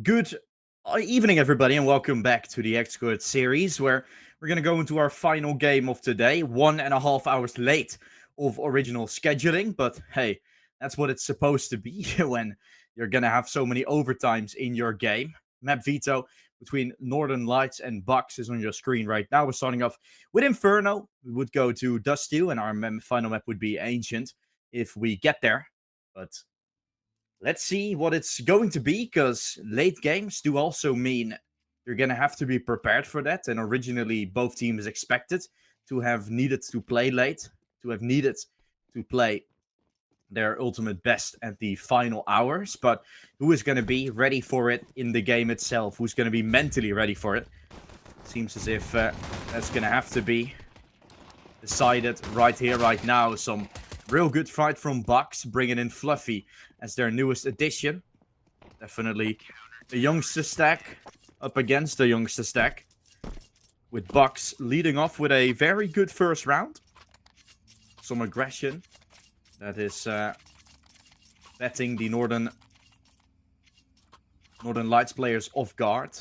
Good evening, everybody, and welcome back to the EXORT series, where we're going to go into our final game of today, 1.5 hours late of original scheduling, but hey, that's what it's supposed to be when you're going to have so many overtimes in your game. Map veto between Northern Lights and BAKS is on your screen right now. We're starting off with Inferno. We would go to Dusty, and our final map would be Ancient if we get there, but let's see what it's going to be, because late games do also mean you're going to have to be prepared for that. And originally, both teams expected to have needed to play late, to have needed to play their ultimate best at the final hours. But who is going to be ready for it in the game itself? Who's going to be mentally ready for it? Seems as if that's going to have to be decided right here, right now. Some real good fight from BAKS, bringing in Fluffy as their newest addition. Definitely a youngster stack up against the youngster stack, with BAKS leading off with a very good first round. Some aggression that is betting the Northern Lights players off guard.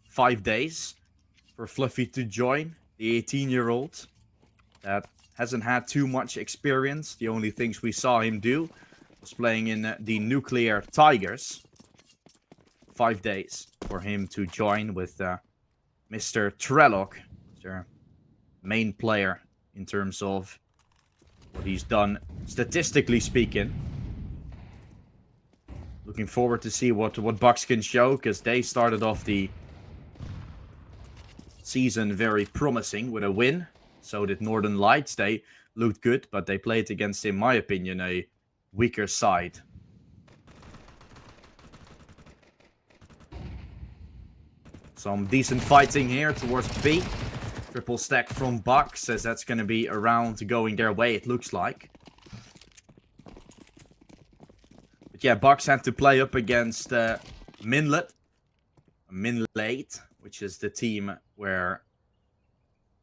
5 days for Fluffy to join, the 18-year-old that hasn't had too much experience. The only things we saw him do was playing in the Nuclear Tigers. 5 days for him to join with Mr. Trellock, their main player in terms of what he's done, statistically speaking. Looking forward to see what BAKS can show, because they started off the season very promising with a win. So did Northern Lights. They looked good, but they played against, in my opinion, a weaker side. Some decent fighting here towards B. Triple stack from BAKS, says that's going to be around going their way, it looks like. But yeah, BAKS had to play up against Minlet, which is the team where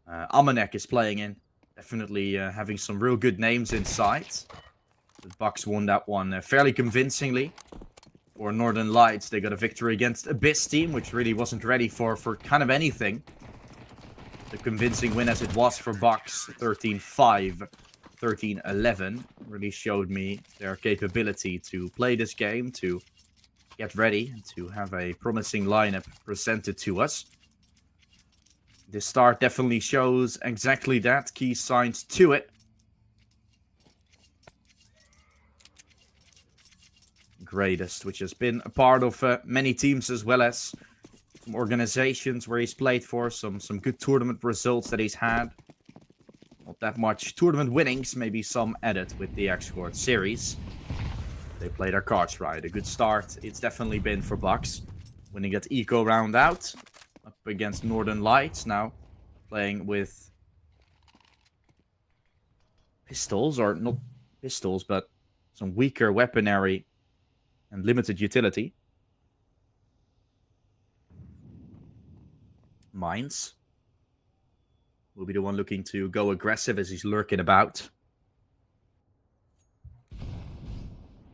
Amanek is playing in. Definitely having some real good names inside. But BAKS won that one fairly convincingly. For Northern Lights, they got a victory against Abyss team, which really wasn't ready for kind of anything. The convincing win as it was for BAKS, 13-5, 13-11, really showed me their capability to play this game, to get ready, and to have a promising lineup presented to us. This start definitely shows exactly that. Key signs to it. Greatest, which has been a part of many teams, as well as some organizations where he's played for. Some good tournament results that he's had. Not that much tournament winnings, maybe some added with the EXORT series. They play their cards right. A good start it's definitely been for BAKS. Winning that eco round out. Up against Northern Lights now, playing with pistols, or not pistols, but some weaker weaponry and limited utility. Mines will be the one looking to go aggressive as he's lurking about.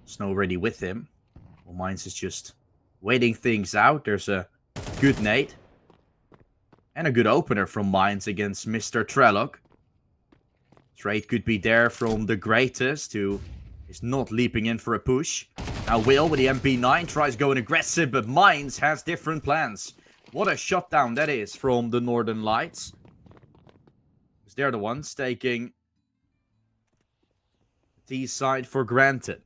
Snow ready with him. Well, Mines is just waiting things out. There's a good nade. And a good opener from Mines against Mr. Trellock. Trade could be there from the Greatest, who is not leaping in for a push. Now Will with the MP9 tries going aggressive, but Mines has different plans. What a shutdown that is from the Northern Lights. Because they're the ones taking the T side for granted.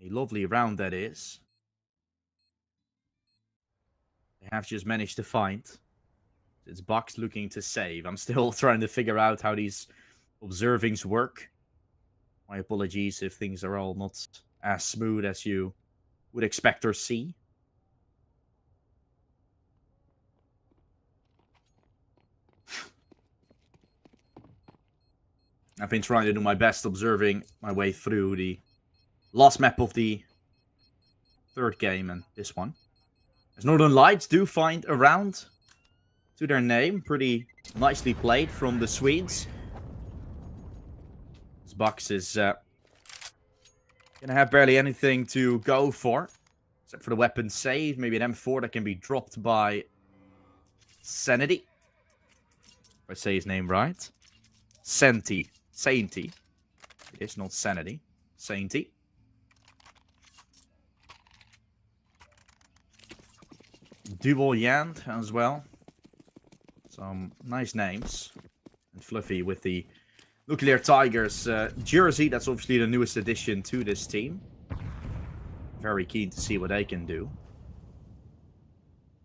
A lovely round that is. They have just managed to find. It's BAKS looking to save. I'm still trying to figure out how these observings work. My apologies if things are all not as smooth as you would expect or see. I've been trying to do my best observing my way through the last map of the third game and this one. As Northern Lights do find a round to their name. Pretty nicely played from the Swedes. BAKS is Gonna have barely anything to go for. Except for the weapon save. Maybe an M4 that can be dropped by Sanity. If I say his name right. Sainty. It is not Sanity. Sainty. Dual Yand as well. Some nice names. And Fluffy with the Nuclear Tigers jersey. That's obviously the newest addition to this team. Very keen to see what they can do.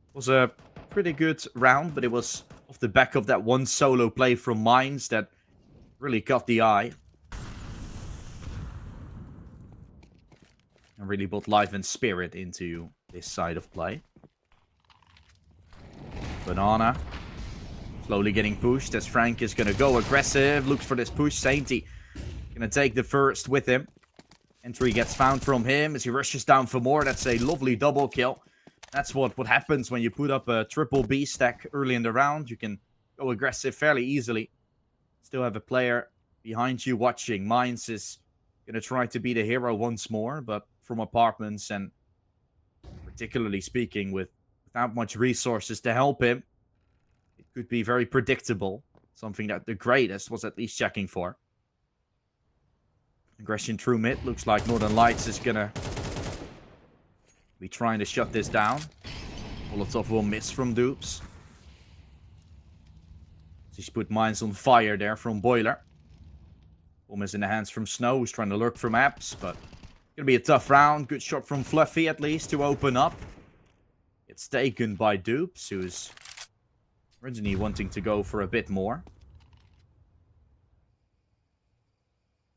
It was a pretty good round, but it was off the back of that one solo play from Mines that really caught the eye. And really brought life and spirit into this side of play. Banana. Slowly getting pushed as Frank is going to go aggressive. Looks for this push. Sainty going to take the first with him. Entry gets found from him as he rushes down for more. That's a lovely double kill. That's what happens when you put up a triple B stack early in the round. You can go aggressive fairly easily. Still have a player behind you watching. Mines is going to try to be the hero once more, but from apartments and particularly speaking without much resources to help him, it could be very predictable. Something that the greatest was at least checking for. Aggression through mid. Looks like Northern Lights is gonna be trying to shut this down. Molotov will miss from Dupes. He's put Mines on fire there from Boiler. Bomb is in the hands from Snow, who's trying to lurk from Apps, but gonna be a tough round. Good shot from Fluffy at least to open up. It's taken by Dupes, who's originally wanting to go for a bit more.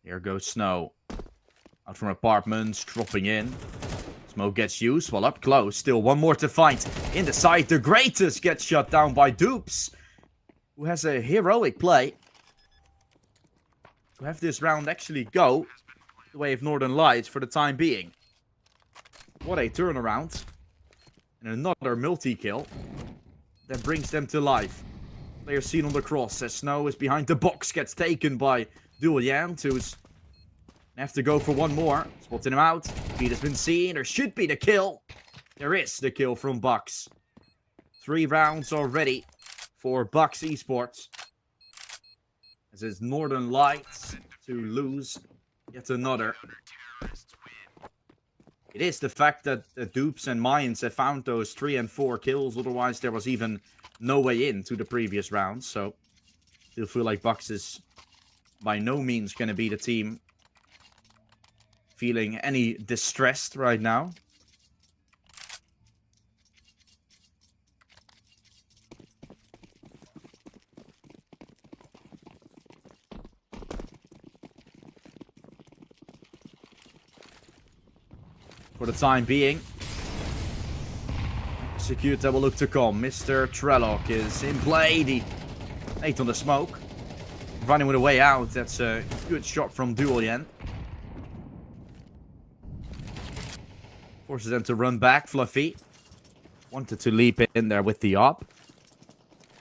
Here goes Snow. Out from apartments, dropping in. Smoke gets used while up close. Still one more to fight. In the side, the greatest gets shut down by Dupes, who has a heroic play to have this round actually go the way of Northern Lights for the time being. What a turnaround. And another multi-kill that brings them to life. Player seen on the cross as Snow is behind the box. Gets taken by Dual Yand, who's have to go for one more. Spotting him out. Feed has been seen. There should be the kill. There is the kill from BAKS. 3 rounds already for BAKS Esports. As it's Northern Lights to lose yet another. It is the fact that Dupes and Mayans have found those 3 and 4 kills. Otherwise, there was even no way in to the previous rounds. So, still feel like BAKS is by no means going to be the team feeling any distressed right now. For the time being, Execute that will look to come. Mr. Trellock is in play. The 8 on the smoke. Running with a way out. That's a good shot from Dual Yen. Forces them to run back. Fluffy wanted to leap in there with the op.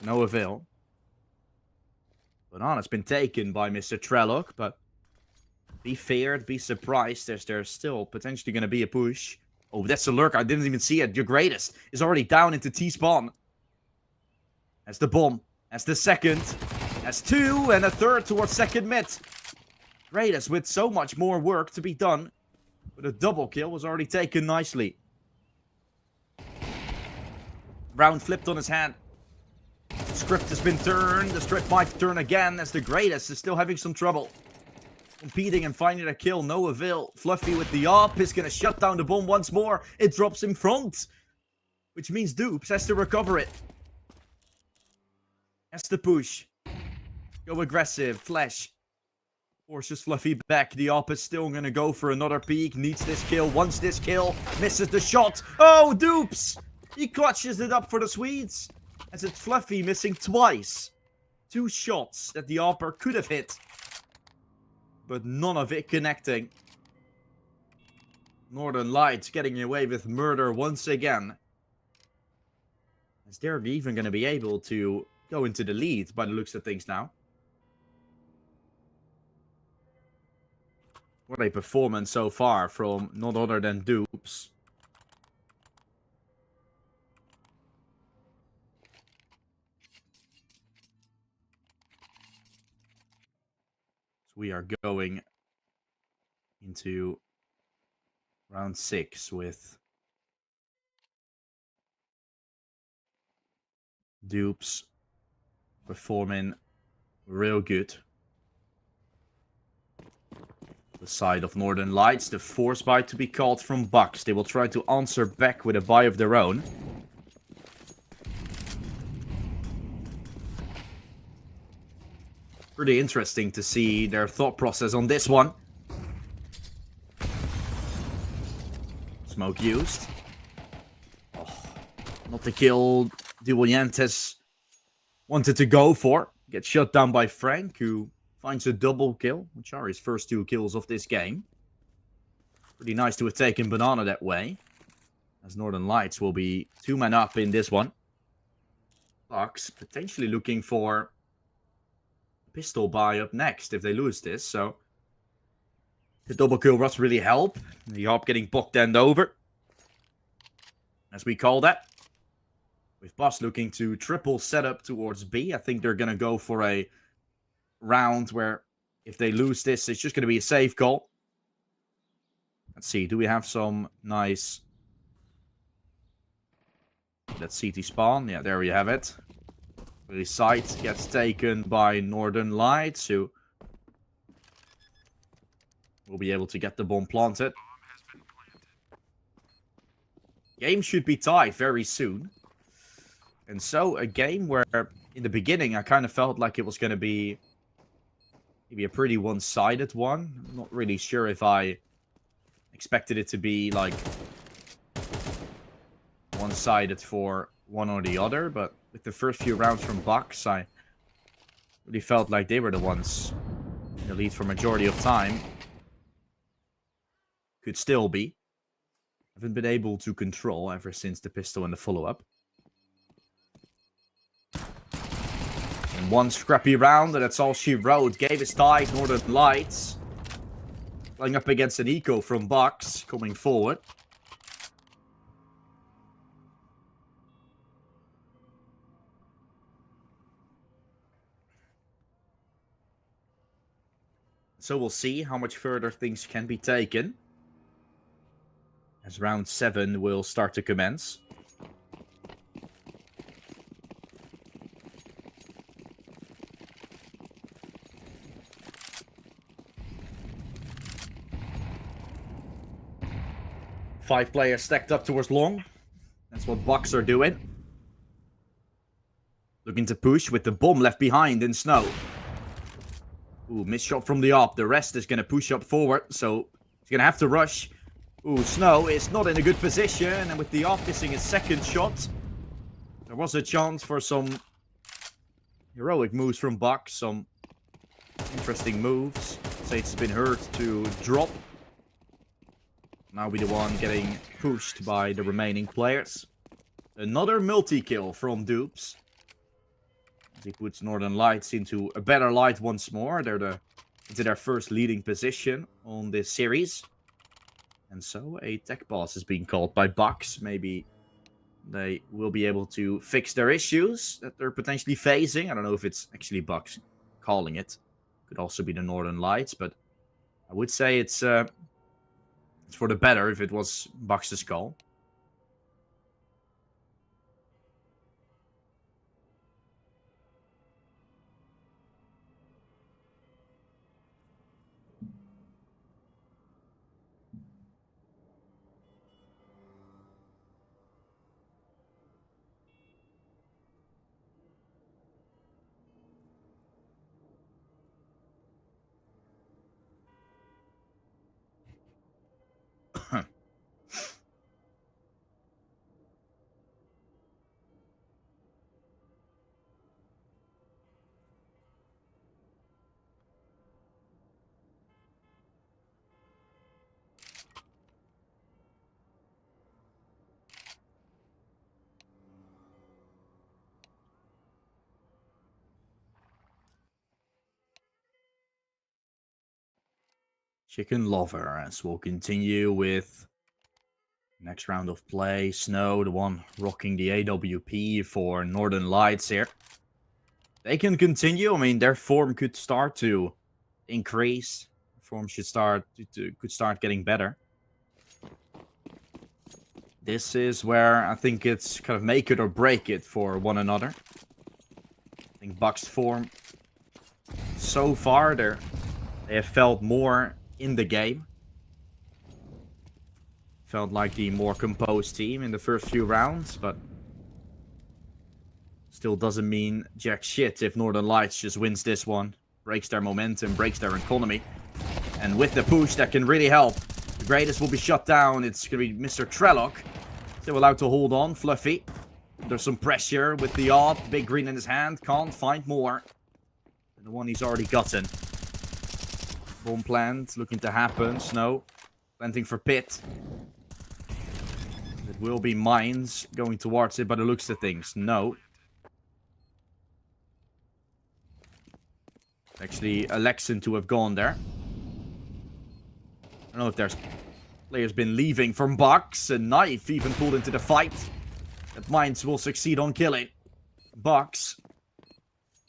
No avail. Banana's been taken by Mr. Trellock, but be feared, be surprised. There's still potentially going to be a push. Oh, that's a lurk. I didn't even see it. Your greatest is already down into T-spawn. That's the bomb. That's the second. That's 2 and a third towards second mid. Greatest with so much more work to be done. But a double kill was already taken nicely. Round flipped on his hand. Script has been turned. The script might turn again as the greatest is still having some trouble. Competing and finding a kill, no avail. Fluffy with the op is going to shut down the bomb once more. It drops in front. Which means Dupes has to recover it. Has to push. Go aggressive. Flash. Forces Fluffy back. The op is still going to go for another peek. Needs this kill. Wants this kill. Misses the shot. Oh, Dupes! He clutches it up for the Swedes. As it's Fluffy missing twice. 2 shots that the opper could have hit. But none of it connecting. Northern Lights getting away with murder once again. As they're even going to be able to go into the lead by the looks of things now. What a performance so far from none other than Dupes. So we are going into round 6 with Dupes performing real good. The side of Northern Lights, the force buy to be called from BAKS. They will try to answer back with a buy of their own. Pretty interesting to see their thought process on this one. Smoke used. Oh, not the kill Duolientes wanted to go for. Gets shut down by Frank, who finds a double kill, which are his first 2 kills of this game. Pretty nice to have taken Banana that way, as Northern Lights will be 2 men up in this one. BAKS potentially looking for a pistol buy up next if they lose this, so the double kill rush really help. The ARP getting booked end over, as we call that. With BAKS looking to triple setup towards B, I think they're going to go for a round where if they lose this, it's just going to be a safe call. Let's see, do we have some nice... Let's CT spawn. Yeah, there we have it. The site gets taken by Northern Lights, who will be able to get the bomb planted. Game should be tied very soon. And so, a game where, in the beginning, I kind of felt like it was going to be maybe a pretty one-sided one. I'm not really sure if I expected it to be, like, one-sided for one or the other. But with the first few rounds from BAKS, I really felt like they were the ones in the lead for majority of time. Could still be. Haven't been able to control ever since the pistol and the follow-up. And one scrappy round, and that's all she wrote. Gave his tied Northern Lights. Playing up against an eco from BAKS, coming forward. So we'll see how much further things can be taken, as round 7 will start to commence. Five players stacked up towards long. That's what BAKS are doing. Looking to push with the bomb left behind in snow. Ooh, missed shot from the AWP. The rest is going to push up forward, so he's going to have to rush. Ooh, Snow is not in a good position, and with the AWP missing his second shot, there was a chance for some heroic moves from BAKS, some interesting moves. Faceit's been hurt to drop. Now be the one getting pushed by the remaining players. Another multi-kill from Dupes. As he puts Northern Lights into a better light once more. They're into their first leading position on this series. And so a tech pass is being called by BAKS. Maybe they will be able to fix their issues that they're potentially facing. I don't know if it's actually BAKS calling it. Could also be the Northern Lights, but I would say it's for the better if it was BAKS' call. Chicken Lover, as we'll continue with next round of play. Snow, the one rocking the AWP for Northern Lights here. They can continue. I mean, their form could start to increase. Form should could start getting better. This is where I think it's kind of make it or break it for one another. I think BAKS form so far they have felt more in the game. Felt like the more composed team in the first few rounds, but still doesn't mean jack shit if Northern Lights just wins this one. Breaks their momentum, breaks their economy. And with the push, that can really help. The greatest will be shut down. It's going to be Mr. Trellock. Still allowed to hold on. Fluffy. There's some pressure with the AWP. Big green in his hand. Can't find more than the one he's already gotten. Bomb plant looking to happen. Snow planting for Pit. It will be mines going towards it by the looks of things. No. Actually, Alexin to have gone there. I don't know if there's players been leaving from BAKS. A knife even pulled into the fight. That mines will succeed on killing. BAKS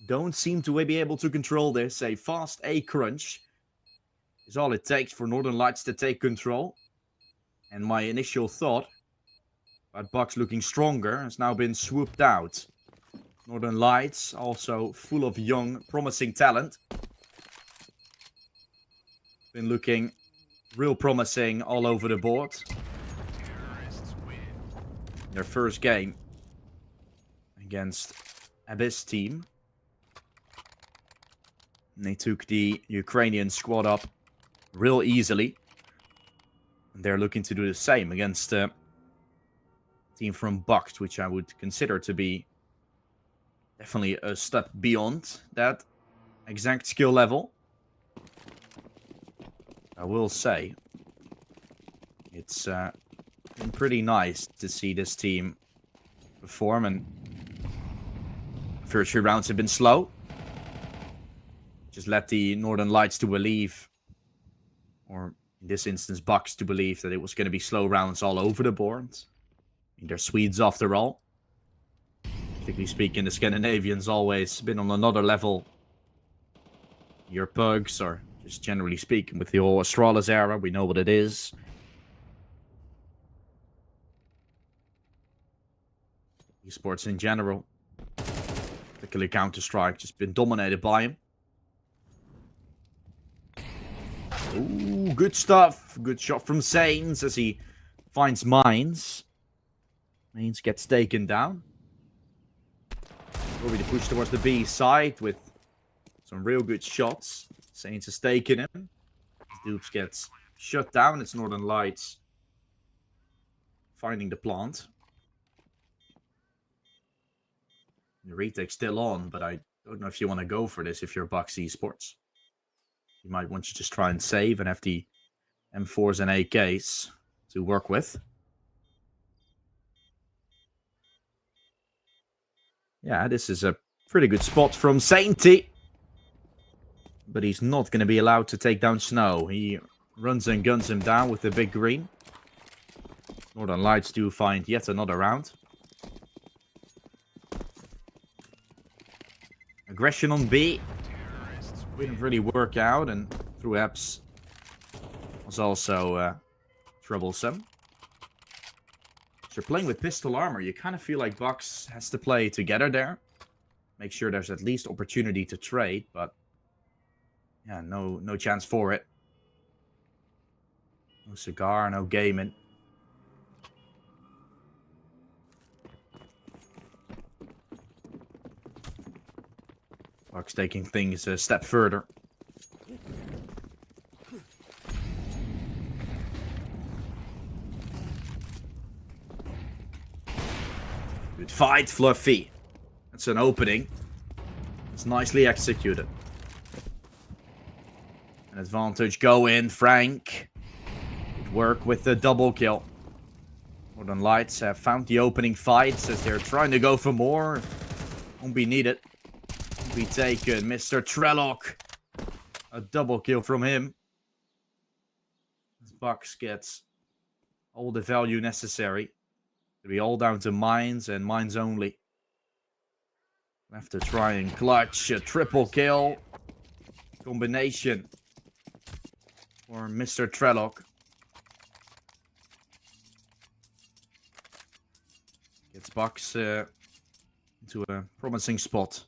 don't seem to be able to control this. A fast A crunch is all it takes for Northern Lights to take control. And my initial thought about BAKS looking stronger has now been swooped out. Northern Lights also full of young, promising talent. Been looking real promising all over the board. Their first game against Abyss team. And they took the Ukrainian squad up real easily. And they're looking to do the same against a team from BAKS, which I would consider to be definitely a step beyond that exact skill level. I will say, it's been pretty nice to see this team perform, and the first few rounds have been slow. Just let the Northern Lights to believe, or in this instance BAKS to believe, that it was going to be slow rounds all over the board. I mean, they're Swedes after all. Particularly speaking, the Scandinavians always been on another level. Your pugs are, just generally speaking, with the whole Astralis era, we know what it is. Esports in general, particularly Counter-Strike, just been dominated by him. Ooh, good stuff. Good shot from Sains as he finds mines. Mines gets taken down. Will be the push towards the B side with some real good shots. Saints has taken him. Dupes gets shut down. It's Northern Lights finding the plant. The retake's still on, but I don't know if you want to go for this if you're BAKS Esports. You might want to just try and save and have the M4s and AKs to work with. Yeah, this is a pretty good spot from Sainty. But he's not going to be allowed to take down Snow. He runs and guns him down with the big green. Northern Lights do find yet another round. Aggression on B. Didn't really work out, and through Epps was also troublesome. So you're playing with pistol armor. You kind of feel like BAKS has to play together there. Make sure there's at least opportunity to trade, but yeah, no chance for it. No cigar, no gaming. BAKS taking things a step further. Good fight, Fluffy. That's an opening. It's nicely executed. An advantage go in, Frank. Good work with the double kill. Northern Lights have found the opening fights as they're trying to go for more. Won't be needed. Won't be taken. Mr. Trellock. A double kill from him. BAKS gets all the value necessary. It'll be all down to mines and mines only. Have to try and clutch a triple kill combination for Mr. Trellock. Gets BAKS into a promising spot.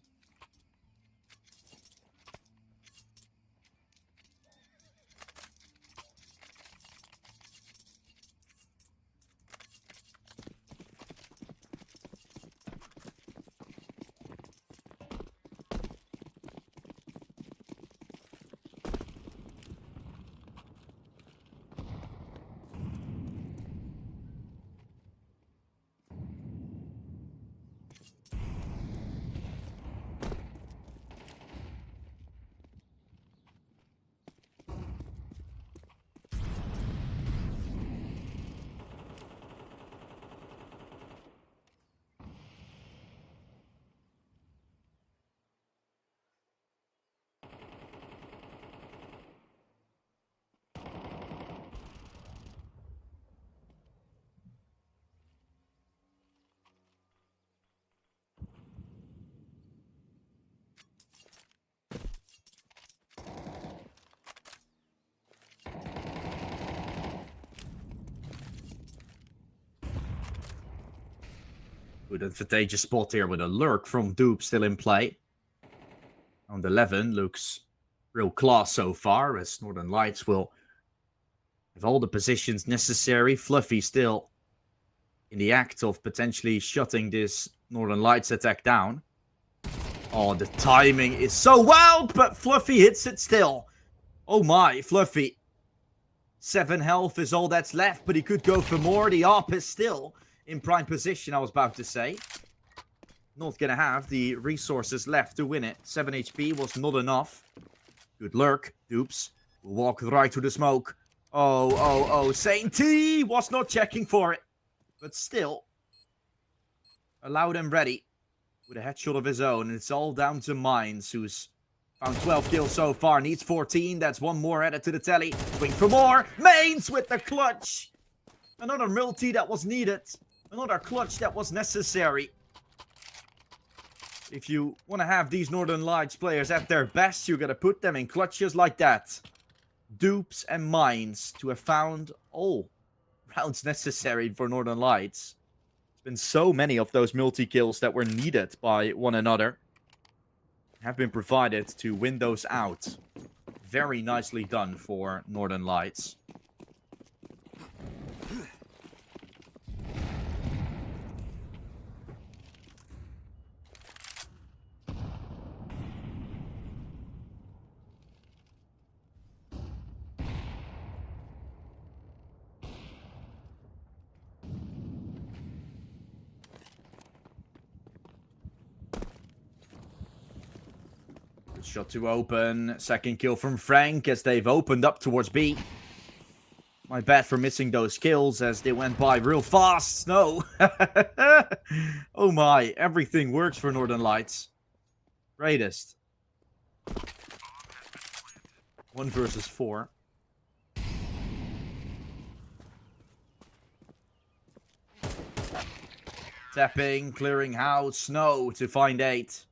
Good advantageous spot here with a lurk from Dupe still in play. Round 11 looks real class so far, as Northern Lights will have all the positions necessary. Fluffy still in the act of potentially shutting this Northern Lights attack down. Oh, the timing is so wild, but Fluffy hits it still. Oh my, Fluffy. 7 health is all that's left, but he could go for more. The ARP is still in prime position, I was about to say. Not gonna have the resources left to win it. 7 HP was not enough. Good lurk. Dupes will walk right to the smoke. Oh. Saint T was not checking for it. But still. Allowed him ready. With a headshot of his own. And it's all down to Mines, who's found 12 kills so far. Needs 14. That's one more added to the tally. Swing for more. Mains with the clutch. Another multi that was needed. Another clutch that was necessary. If you want to have these Northern Lights players at their best, you gotta put them in clutches like that. Dupes and Mines to have found all rounds necessary for Northern Lights. There's been so many of those multi-kills that were needed by one another. Have been provided to win those out. Very nicely done for Northern Lights. Shot to open. Second kill from Frank as they've opened up towards B. My bad for missing those kills as they went by real fast. No. Oh my. Everything works for Northern Lights. Greatest. 1 versus 4. Tapping, clearing house, Snow to find 8.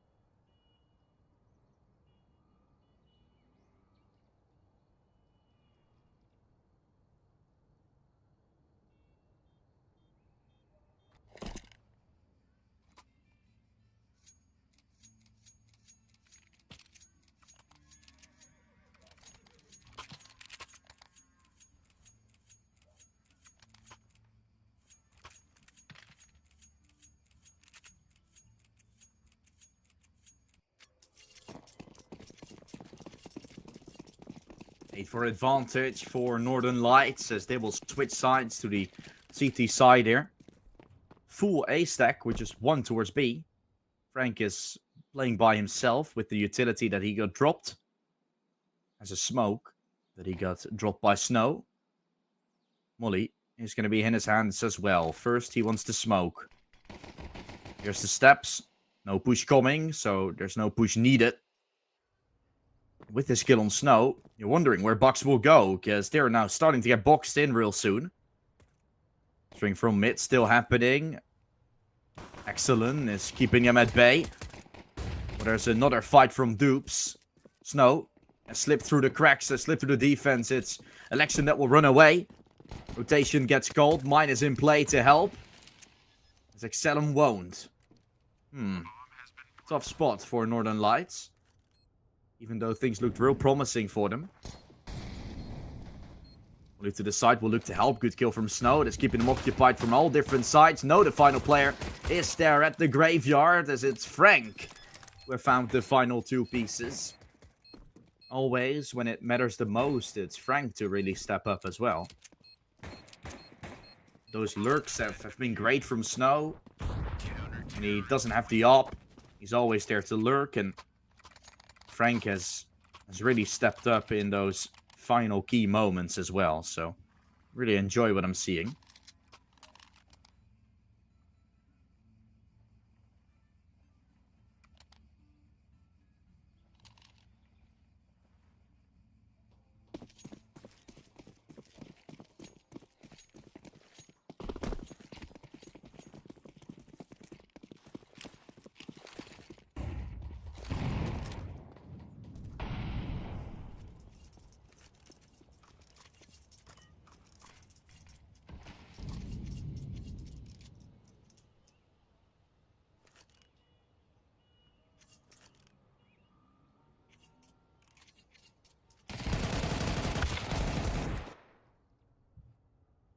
For advantage for Northern Lights as they will switch sides to the CT side here. Full A stack with just 1 towards B. Frank is playing by himself with the utility that he got dropped. As a smoke that he got dropped by Snow. Molly is going to be in his hands as well. First he wants to smoke. Here's the steps. No push coming, so there's no push needed. With this kill on Snow, you're wondering where BAKS will go, because they're now starting to get boxed in real soon. Swing from mid still happening. Excellent is keeping him at bay. Well, there's another fight from Dupes. Snow has slipped through the cracks, has slipped through the defense. It's Election that will run away. Rotation gets called. Mine is in play to help. As Excelum won't. Tough spot for Northern Lights. Even though things looked real promising for them. We'll look to the side, we'll look to help. Good kill from Snow. That's keeping them occupied from all different sides. No, the final player is there at the graveyard, as it's Frank who have found the final 2 pieces. Always, when it matters the most, it's Frank to really step up as well. Those lurks have been great from Snow. And he doesn't have the op. He's always there to lurk, and Frank has really stepped up in those final key moments as well. So, really enjoy what I'm seeing.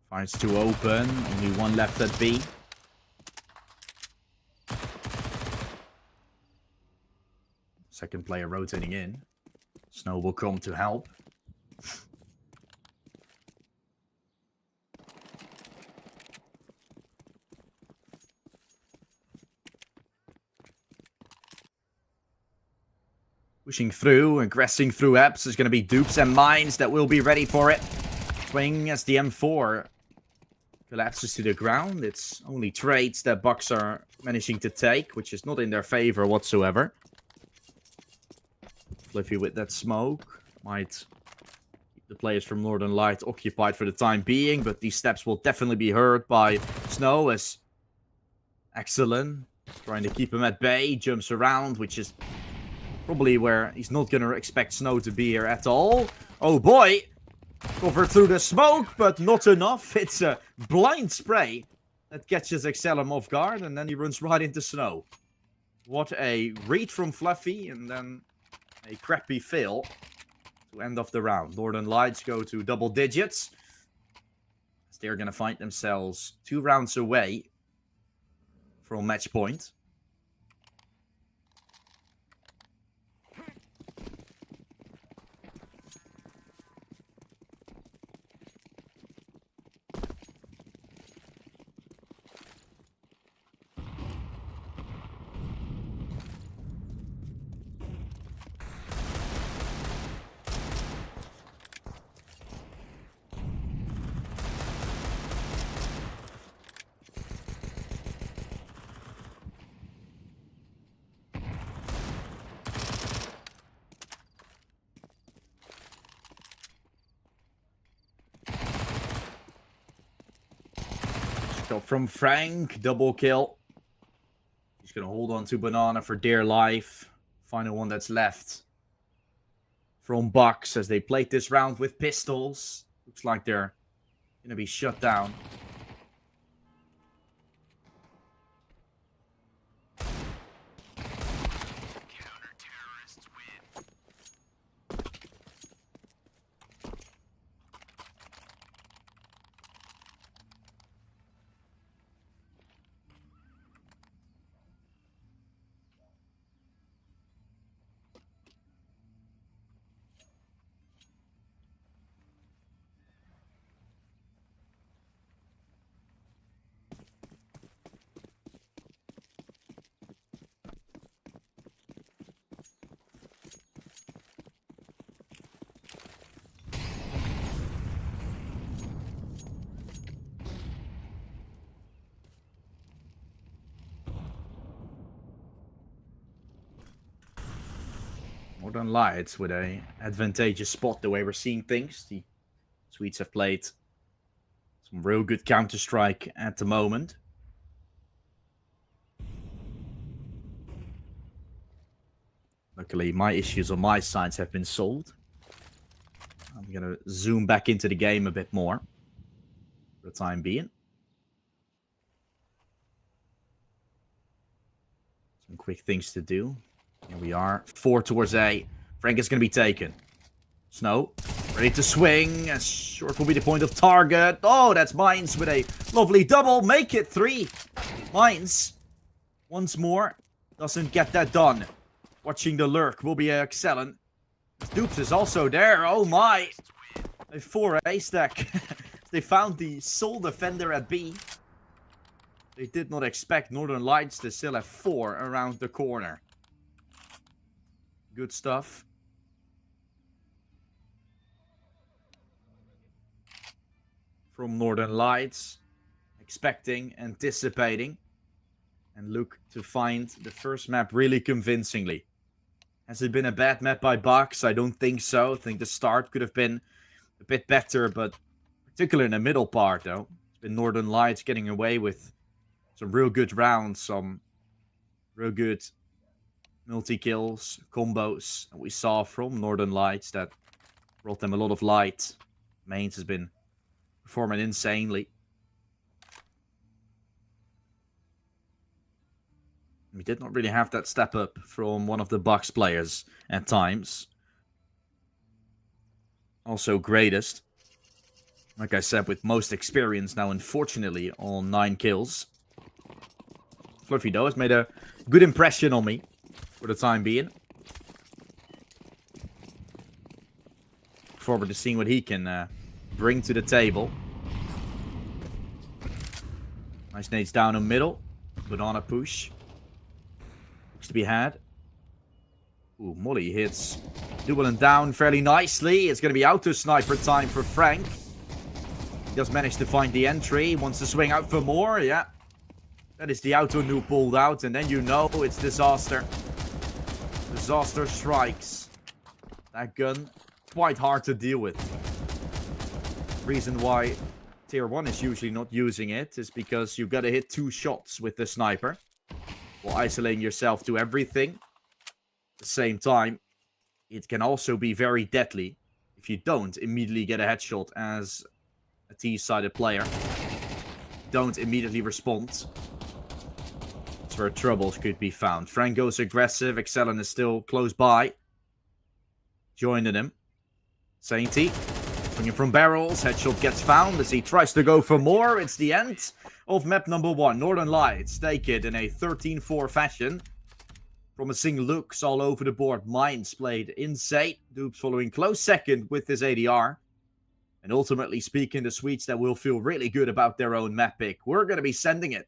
Finds 2 open. Only 1 left at B. Second player rotating in. Snow will come to help. Pushing through, aggressing through Epps. There's going to be Dupes and Mines that will be ready for it. Swing as the M4 collapses to the ground. It's only trades that BAKS are managing to take, which is not in their favor whatsoever. Fluffy with that smoke. Might keep the players from Northern Light occupied for the time being, but these steps will definitely be heard by Snow as Excellent trying to keep him at bay. Jumps around, which is probably where he's not going to expect Snow to be here at all. Oh boy! Covered through the smoke, but not enough. It's a blind spray that catches Excelum off guard, and then he runs right into Snow. What a read from Fluffy, and then a crappy fail to end off the round. Northern Lights go to double digits, as they're going to find themselves 2 rounds away from match point. Shot from Frank, double kill. He's going to hold on to Banana for dear life. Final one that's left from BAKS as they played this round with pistols. Looks like they're going to be shut down. Northern Lights with a advantageous spot the way we're seeing things. The Swedes have played some real good Counter-Strike at the moment. Luckily, my issues on my sides have been solved. I'm going to zoom back into the game a bit more for the time being. Some quick things to do. Here we are. 4 towards A. Frank is going to be taken. Snow, ready to swing. Short will be the point of target. Oh, that's Mines with a lovely double. Make it 3. Mines, once more, doesn't get that done. Watching the lurk will be excellent. Dupes is also there. Oh my. A 4A stack. They found the sole defender at B. They did not expect Northern Lights to still have 4 around the corner. Good stuff. From Northern Lights. Expecting, anticipating. And look to find the first map really convincingly. Has it been a bad map by BAKS? I don't think so. I think the start could have been a bit better, but particularly in the middle part, though. It's been Northern Lights getting away with some real good rounds, some real good multi-kills, combos that we saw from Northern Lights that brought them a lot of light. Mains has been performing insanely. We did not really have that step up from one of the BAKS players at times. Also greatest. Like I said, with most experience now, unfortunately, on 9 kills. Fluffy, though, has made a good impression on me for the time being. Look forward to seeing what he can bring to the table. Nice nades down in middle. Banana push. To be had. Ooh, Molly hits Dublin down fairly nicely. It's going to be auto sniper time for Frank. He does manage to find the entry. Wants to swing out for more. Yeah. That is the auto noob pulled out. And then you know it's disaster. Disaster strikes. That gun, quite hard to deal with. Reason why Tier 1 is usually not using it is because you've got to hit 2 shots with the sniper. While isolating yourself to everything. At the same time, it can also be very deadly if you don't immediately get a headshot as a T-sided player. Don't immediately respond. That's where troubles could be found. Frank goes aggressive. Excellent is still close by. Joining him. Sainty. Swinging from barrels. Headshot gets found as he tries to go for more. It's the end of map number 1. Northern Lights take it in a 13-4 fashion. Promising looks all over the board. Mines played insane. Dupes following close second with his ADR. And ultimately speaking, the Swedes that will feel really good about their own map pick. We're going to be sending it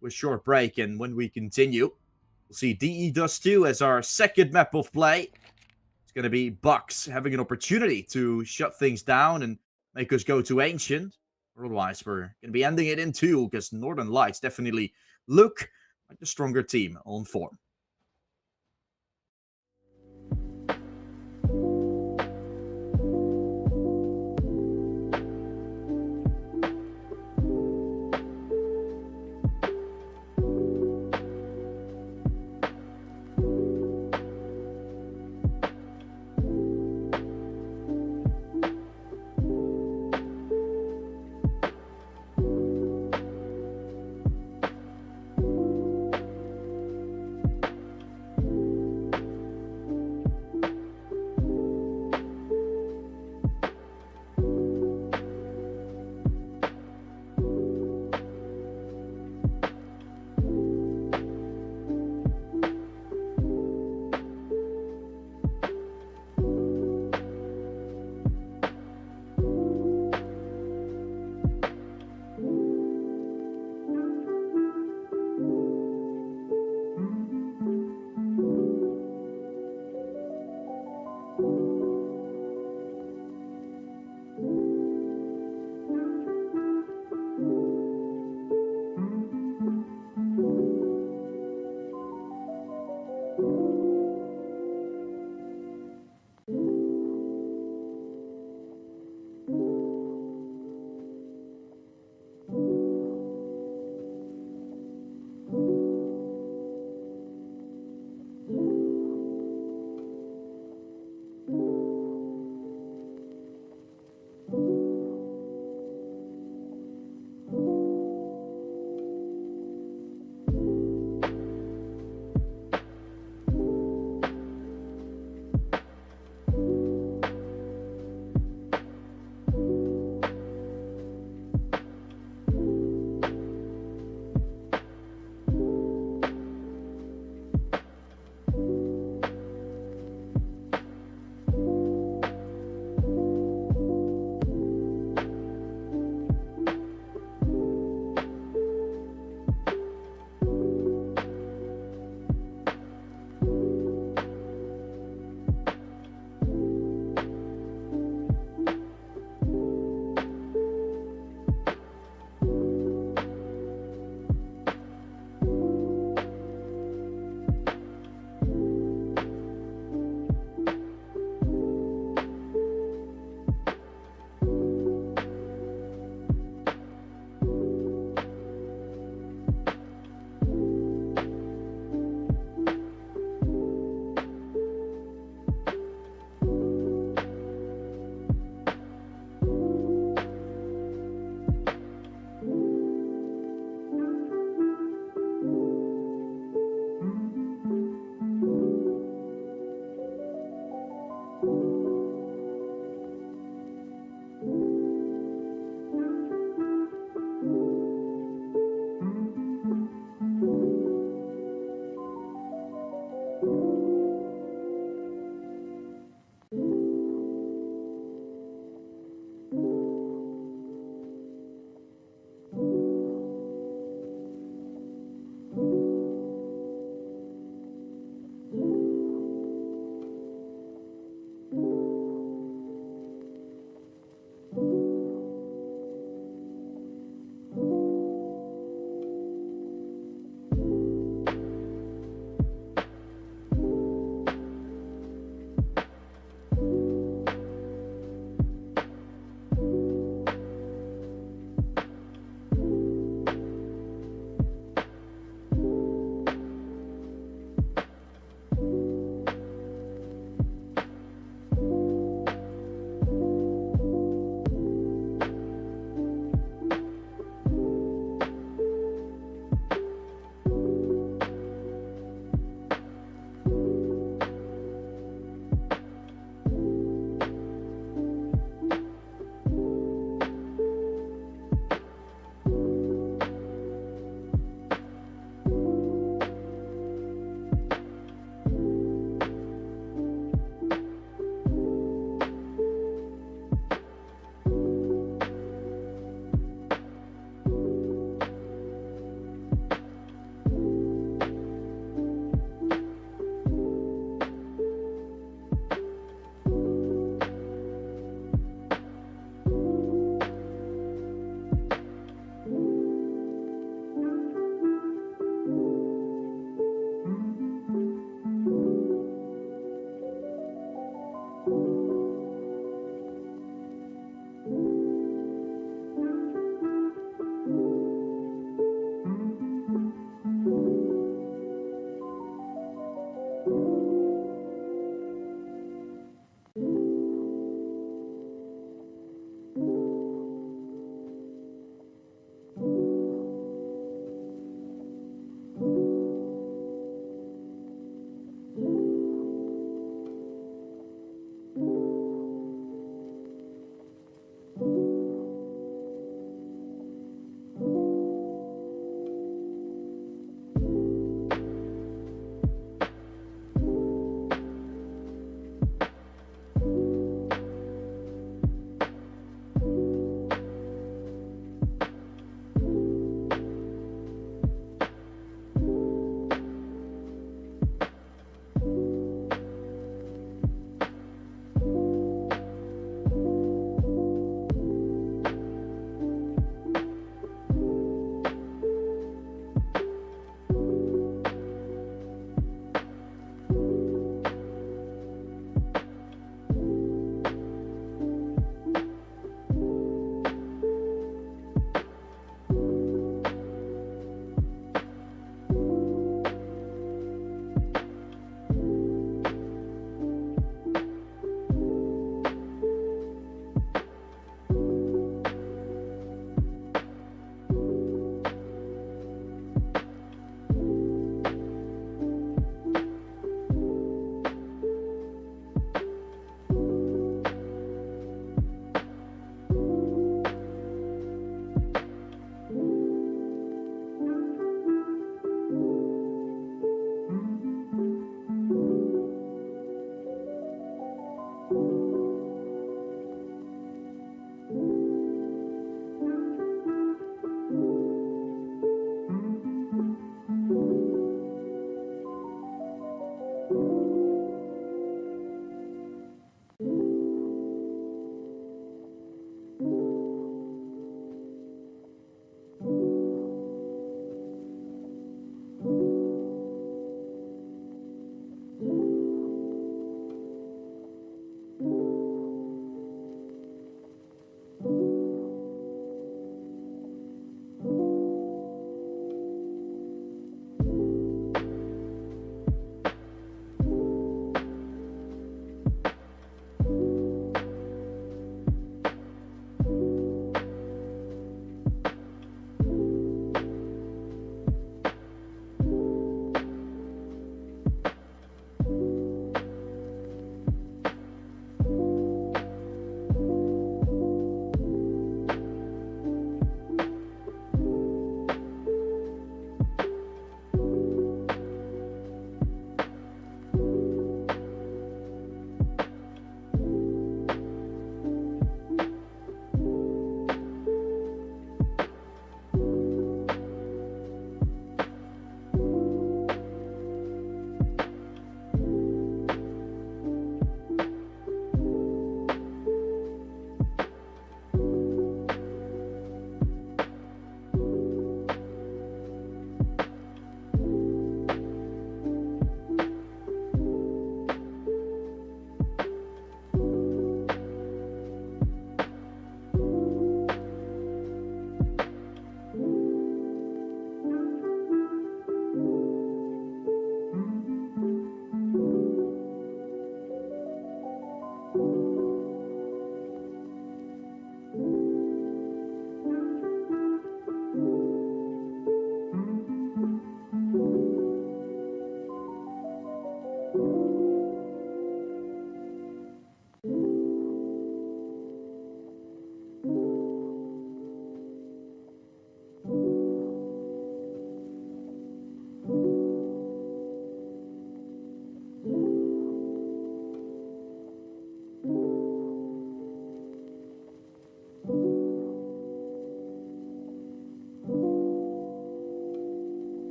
with a short break. And when we continue, we'll see DE does too as our second map of play. It's going to be BAKS having an opportunity to shut things down and make us go to Ancient. Otherwise, we're going to be ending it in 2 because Northern Lights definitely look like the stronger team on form.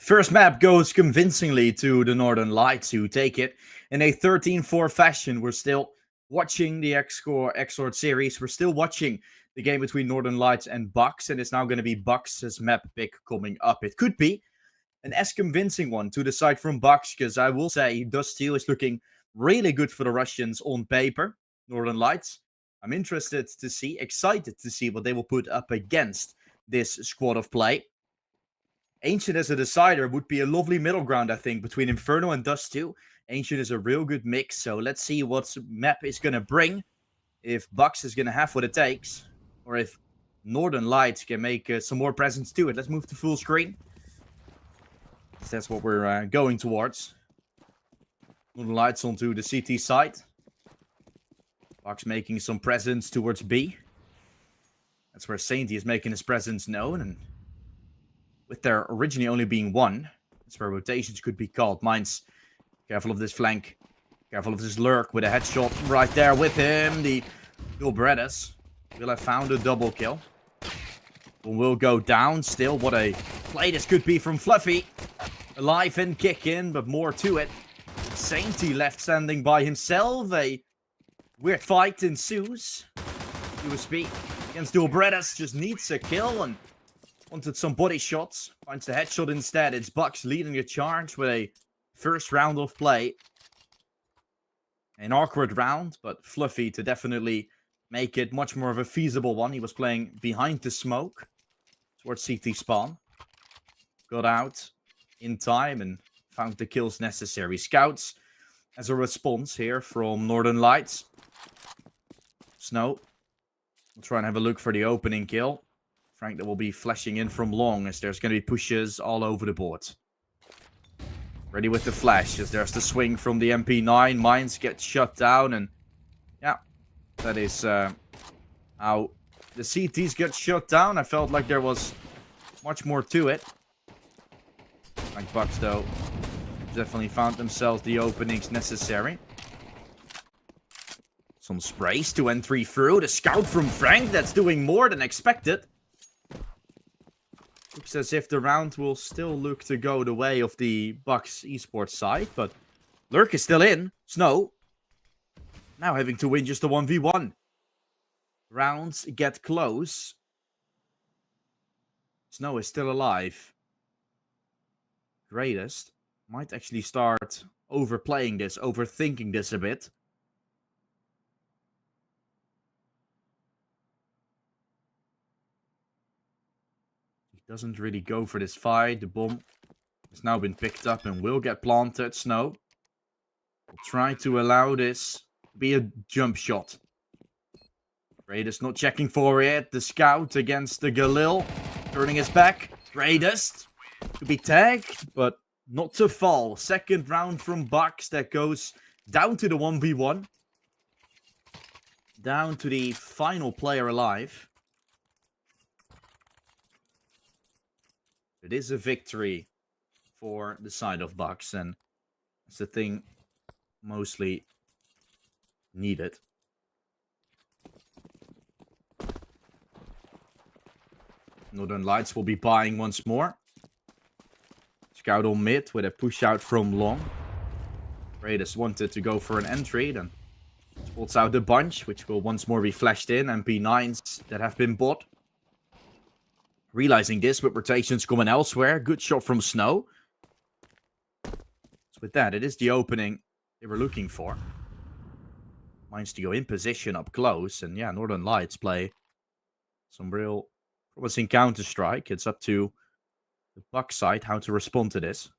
First map goes convincingly to the Northern Lights, who take it in a 13-4 fashion. We're still watching the EXORT series. We're still watching the game between Northern Lights and BAKS, and it's now going to be BAKS' map pick coming up. It could be an as convincing one to decide from BAKS, because I will say Dust 2 is looking really good for the Russians on paper. Northern Lights, I'm excited to see what they will put up against this squad of play. Ancient as a decider would be a lovely middle ground, I think, between Inferno and Dust 2. Ancient is a real good mix, so let's see what map is going to bring. If BAKS is going to have what it takes, or if Northern Lights can make some more presence to it. Let's move to full screen. That's what we're going towards. Northern Lights onto the CT side. BAKS making some presence towards B. That's where Sainty is making his presence known, and with there originally only being one, that's where rotations could be called. Mines, careful of this flank. Careful of this lurk with a headshot right there with him. The Berettas will have found a double kill. One will go down still. What a play this could be from Fluffy. Alive and kicking, but more to it. Sainty left standing by himself. A weird fight ensues. USP against Dual Berettas just needs a kill and wanted some body shots. Finds the headshot instead. It's BAKS leading the charge with a first round of play. An awkward round, but Fluffy to definitely make it much more of a feasible one. He was playing behind the smoke towards CT spawn. Got out in time and found the kills necessary. Scouts as a response here from Northern Lights. Snow will try and have a look for the opening kill. Frank that will be flashing in from long as there's going to be pushes all over the board. Ready with the flash as there's the swing from the MP9. Mines get shut down, and yeah, that is how the CTs get shut down. I felt like there was much more to it. Frank BAKS though definitely found themselves the openings necessary. Some sprays, 2 and 3 through. The scout from Frank that's doing more than expected. Looks as if the round will still look to go the way of the BAKS Esports side, but Lurk is still in. Snow now having to win just a 1v1. Rounds get close. Snow is still alive. Greatest might actually start overplaying this, overthinking this a bit. Doesn't really go for this fight. The bomb has now been picked up and will get planted. Snow will try to allow this to be a jump shot. Greatest not checking for it. The scout against the Galil. Turning his back. Greatest to be tagged, but not to fall. Second round from BAKS that goes down to the 1v1. Down to the final player alive. It is a victory for the side of BAKS, and it's the thing mostly needed. Northern Lights will be buying once more. Scout on mid with a push out from long. Raiders wanted to go for an entry, then spots out the bunch, which will once more be flashed in, and P9s that have been bought. Realizing this, with rotations coming elsewhere. Good shot from Snow. So with that, it is the opening they were looking for. Mines to go in position up close. And yeah, Northern Lights play some real promising Counter-Strike. It's up to the BAKS side how to respond to this.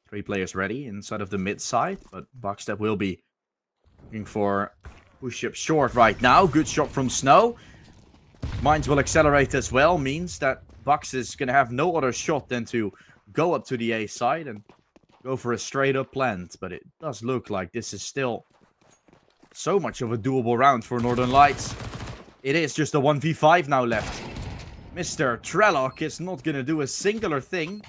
3 players ready inside of the mid side. But BAKS that will be looking for push-up short right now. Good shot from Snow. Mines will accelerate as well, means that BAKS is going to have no other shot than to go up to the A side and go for a straight up plant. But it does look like this is still so much of a doable round for Northern Lights. It is just a 1v5 now left. Mr. Trellock is not going to do a singular thing.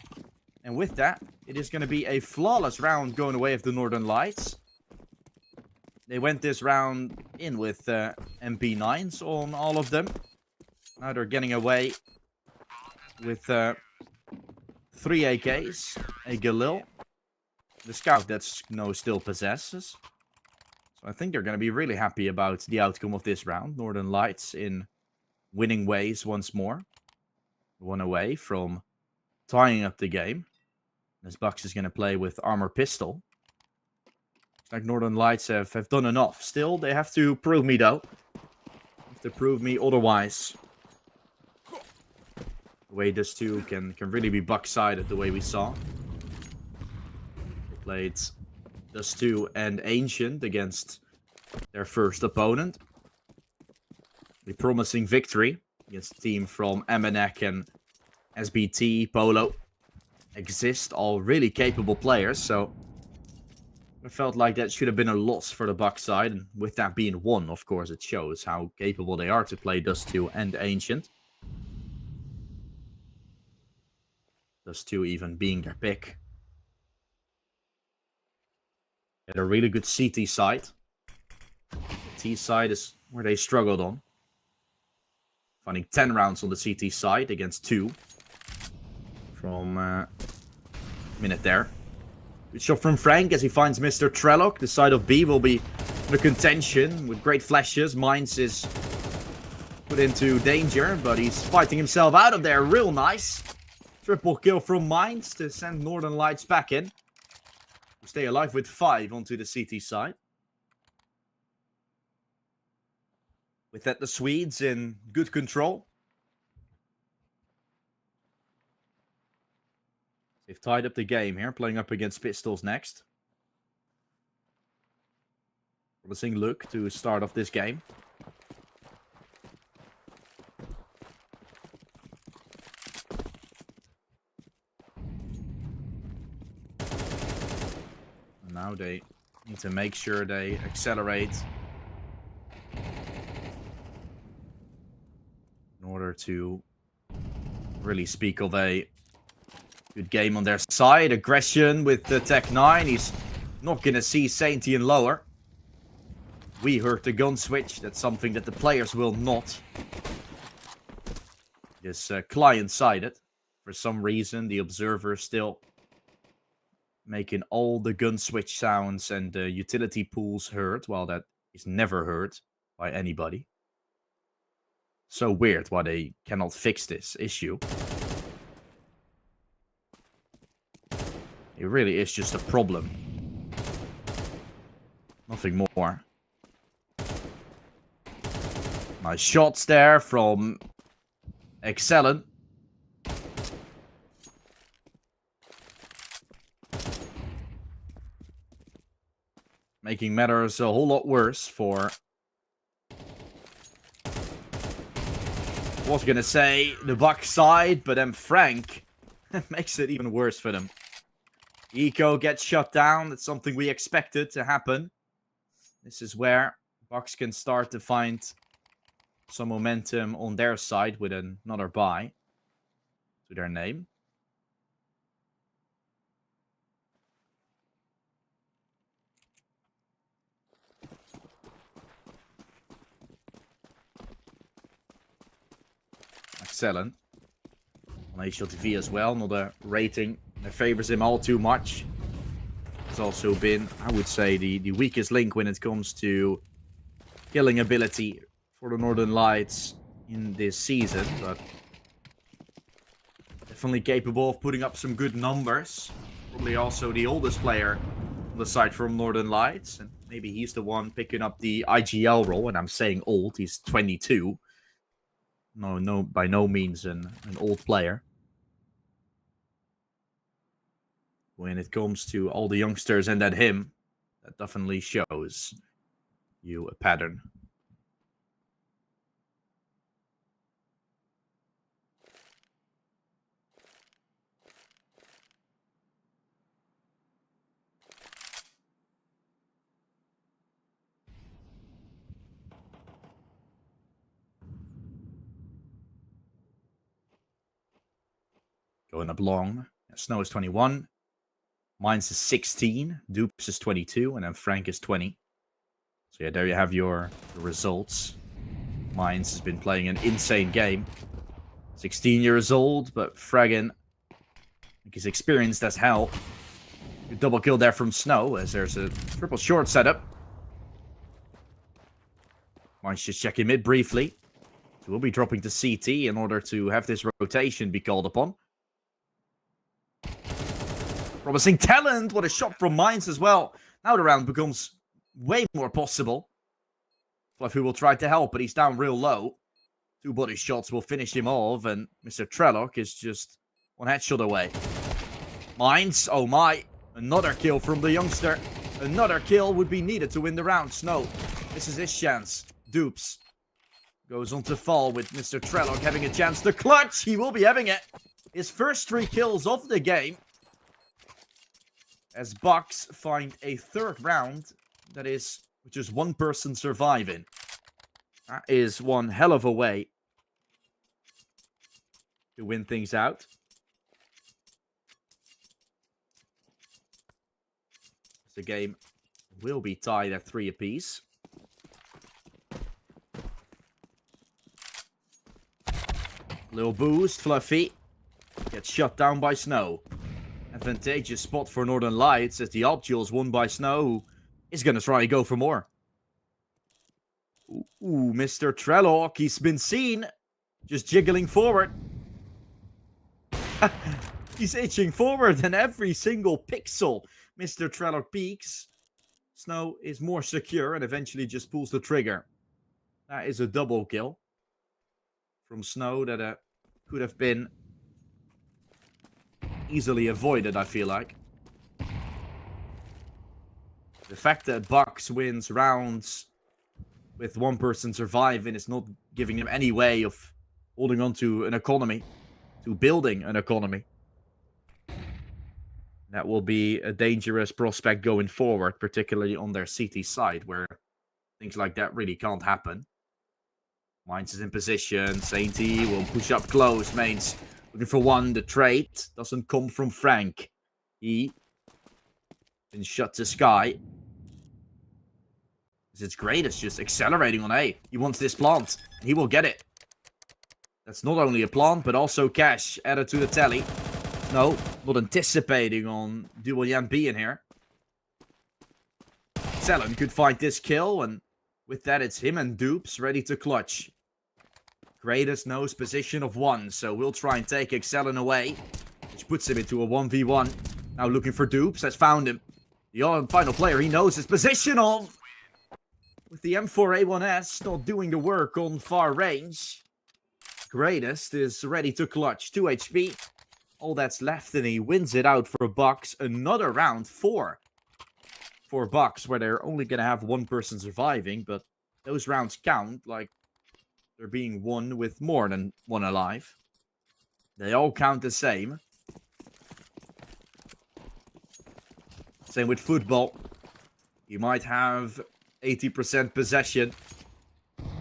And with that, it is going to be a flawless round going away of the Northern Lights. They went this round in with MP9s on all of them. Now they're getting away with 3 AKs, a Galil, the Scout that Snow still possesses. So I think they're going to be really happy about the outcome of this round. Northern Lights in winning ways once more. 1 away from tying up the game. This BAKS is going to play with Armor Pistol. Looks like Northern Lights have done enough. Still, they have to prove me though. Have to prove me otherwise. The way this too can really be BAKS-sided the way we saw. They played Dust 2 and Ancient against their first opponent. A promising victory against a team from MNEC and SBT, Polo, Exist, all really capable players, so I felt like that should have been a loss for the BAKS side, and with that being 1, of course, it shows how capable they are to play Dust 2 and Ancient. Dust 2 even being their pick. They had a really good CT side. The T side is where they struggled on. Finding 10 rounds on the CT side against 2. From minute there. Good shot from Frank as he finds Mr. Trellock. The side of B will be the contention with great flashes. Mines is put into danger, but he's fighting himself out of there. Real nice. Triple kill from Mines to send Northern Lights back in. We stay alive with 5 onto the CT side. With that, the Swedes in good control. They've tied up the game here, playing up against Pistols next. Promising look to start off this game. And now they need to make sure they accelerate in order to really speak of a good game on their side. Aggression with the Tech 9. He's not going to see Sainty and lower. We heard the gun switch. That's something that the players will not. It's client-sided. For some reason, the observer is still making all the gun switch sounds and the utility pools heard, while that is never heard by anybody. So weird why they cannot fix this issue. It really is just a problem. Nothing more. Nice shots there from Excellent. Making matters a whole lot worse for... I was gonna say the BAKS side, but then Frank makes it even worse for them. Eco gets shut down. That's something we expected to happen. This is where BAKS can start to find some momentum on their side with another buy to their name. Excellent. On HLTV as well. Not a rating that favors him all too much. It's also been, I would say, the weakest link when it comes to killing ability for the Northern Lights in this season, but definitely capable of putting up some good numbers. Probably also the oldest player on the side from Northern Lights, and maybe he's the one picking up the IGL role. And I'm saying old, he's 22. No, by no means an old player. When it comes to all the youngsters and then him, that definitely shows you a pattern. Going up long. Snow is 21. Mines is 16. Dupes is 22. And then Frank is 20. So yeah, there you have your results. Mines has been playing an insane game. 16 years old, but fragging think he's experienced as hell. Good double kill there from Snow, as there's a triple short setup. Might just check him mid briefly. So we'll be dropping to CT in order to have this rotation be called upon. Promising talent. What a shot from Mines as well. Now the round becomes way more possible. Fluffy will try to help, but he's down real low. 2 body shots will finish him off, and Mr. Trelloc is just 1 headshot away. Mines, oh my. Another kill from the youngster. Another kill would be needed to win the round. Snow, this is his chance. Dupes goes on to fall with Mr. Trelloc having a chance to clutch. He will be having it. His first 3 kills of the game. As BAKS find a 3rd round that is with just 1 person surviving. That is one hell of a way to win things out. The game will be tied at 3 apiece. Little boost, Fluffy. Gets shut down by Snow. Advantageous spot for Northern Lights as the Optial is won by Snow, who is going to try and go for more. Ooh, Mr. Trelloc, he's been seen. Just jiggling forward. He's itching forward and every single pixel Mr. Trelloc peeks. Snow is more secure and eventually just pulls the trigger. That is a double kill from Snow that could have been easily avoided, I feel like. The fact that BAKS wins rounds with 1 person surviving is not giving them any way of holding on to an economy, to building an economy. That will be a dangerous prospect going forward, particularly on their CT side, where things like that really can't happen. Mines is in position. Sainty will push up close. Mains looking for 1. The trade doesn't come from Frank. He been shut to Sky. It's great. It's just accelerating on A. He wants this plant. He will get it. That's not only a plant, but also cash added to the tally. No, not anticipating on dual Yan B in here. Selen could find this kill, and with that, it's him and Dupes ready to clutch. Greatest knows position of 1, so we'll try and take Excellen away, which puts him into a 1v1. Now looking for Dupes, has found him. The final player he knows his position of. With the M4A1S not doing the work on far range. Greatest is ready to clutch. 2 HP. All that's left, and he wins it out for BAKS. Another round 4 for BAKS, where they're only going to have 1 person surviving, but those rounds count like they're being won with more than 1 alive. They all count the same. Same with football. You might have 80% possession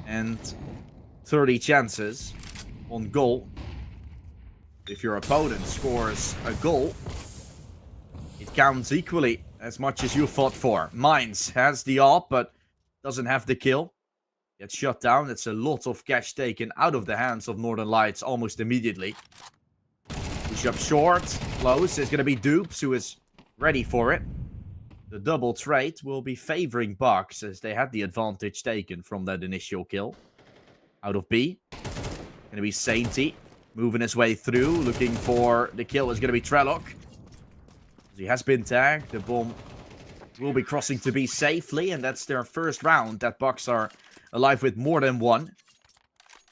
and 30 chances on goal. If your opponent scores a goal, it counts equally as much as you fought for. Mines has the AWP, but doesn't have the kill. Gets shut down. It's a lot of cash taken out of the hands of Northern Lights almost immediately. Push up short. Close. There's going to be Dupes, who is ready for it. The double trade will be favoring BAKS, as they had the advantage taken from that initial kill. Out of B. Going to be Sainty. Moving his way through, looking for the kill is going to be Trelloc. He has been tagged. The bomb will be crossing to B safely, and that's their first round that BAKS are alive with more than 1.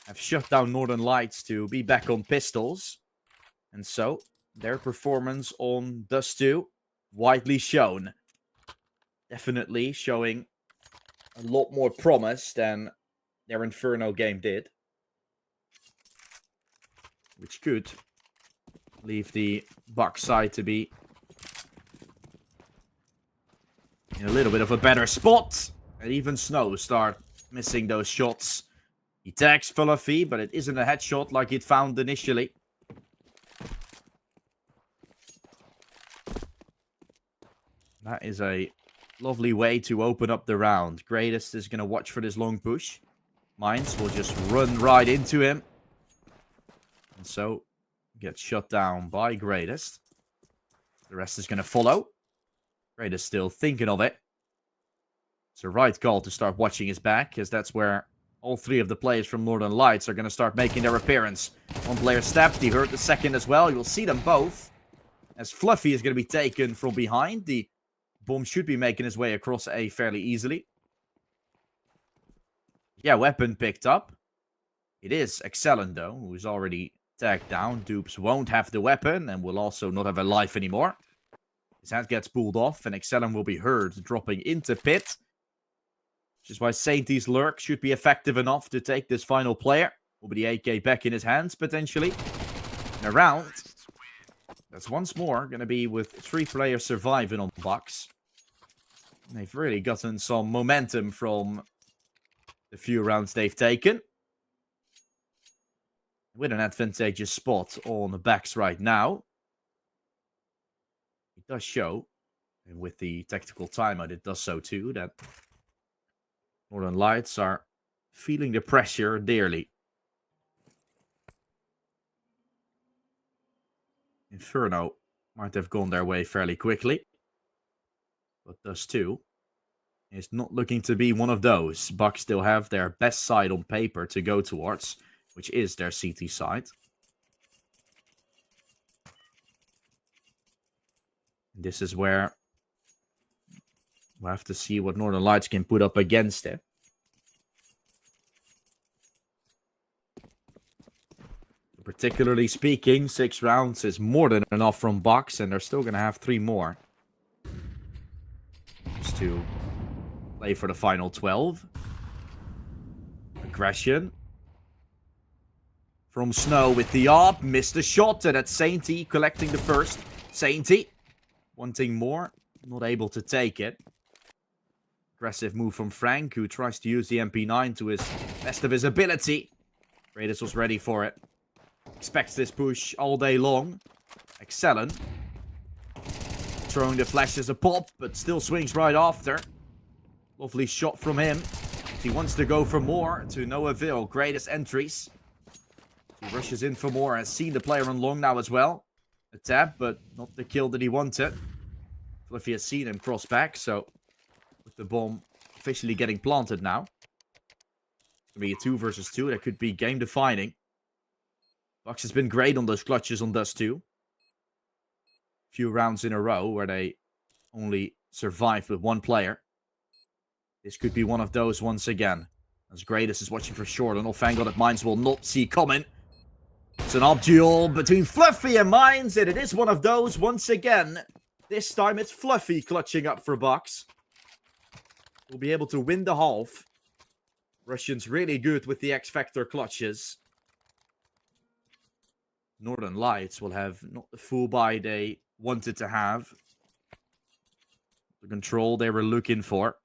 Have shut down Northern Lights to be back on pistols. And so, their performance on Dust 2, widely shown. Definitely showing a lot more promise than their Inferno game did. Which could leave the BAKS side to be in a little bit of a better spot. And even Snow start missing those shots. He tags Fluffy, but it isn't a headshot like he'd found initially. That is a lovely way to open up the round. Greatest is going to watch for this long push. Mines will just run right into him. And so, gets shut down by Greatest. The rest is going to follow. Great is still thinking of it. It's a right call to start watching his back, as that's where all three of the players from Northern Lights are going to start making their appearance. One player stepped, he hurt the second as well. You'll see them both, as Fluffy is going to be taken from behind. The bomb should be making his way across A fairly easily. Yeah, weapon picked up. It is Excellent, though, who's already tagged down. Dupes won't have the weapon and will also not have a life anymore. His hand gets pulled off, and Excellent will be heard dropping into pit. Which is why Saintie's lurk should be effective enough to take this final player. Will be the AK back in his hands, potentially. And around, that's once more going to be with 3 players surviving on BAKS. They've really gotten some momentum from the few rounds they've taken. With an advantageous spot on the BAKS right now. It does show, and with the tactical timeout it does so too, that Northern Lights are feeling the pressure dearly. Inferno might have gone their way fairly quickly, but does too. It's not looking to be one of those. BAKS still have their best side on paper to go towards, which is their CT side. This is where we'll have to see what Northern Lights can put up against it. Particularly speaking, 6 rounds is more than enough from BAKS, and they're still going to have 3 more. Just to play for the final 12. Aggression. From Snow with the AWP, missed the shot, and that's Saintie collecting the first. Saintie wanting more, not able to take it. Aggressive move from Frank, who tries to use the MP9 to his best of his ability. Raiders was ready for it. Expects this push all day long. Excellent. Throwing the flash as a pop, but still swings right after. Lovely shot from him. He wants to go for more, to no avail. Greatest entries. He rushes in for more. Has seen the player on long now as well. A tap, but not the kill that he wanted. Fluffy has seen him cross back, so with the bomb officially getting planted now. It's going to be a 2 versus 2. That could be game defining. BAKS has been great on those clutches on Dust 2. Few rounds in a row where they only survived with 1 player. This could be one of those once again. As Greatest is watching for short, and Olfango that Mines will not see coming. It's an up duel between Fluffy and Mines, and it is one of those once again. This time it's Fluffy clutching up for BAKS. Will be able to win the half. Russians really good with the X-Factor clutches. Northern Lights will have not the full buy they wanted to have. The control they were looking for.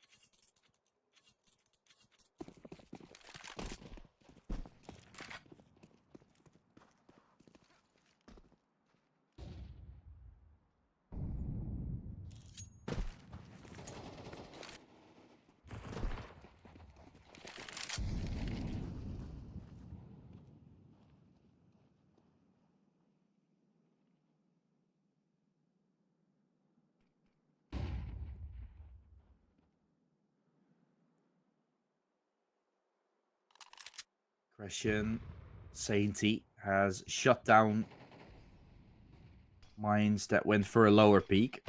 Aggression. Saintie has shut down Mines that went for a lower peak.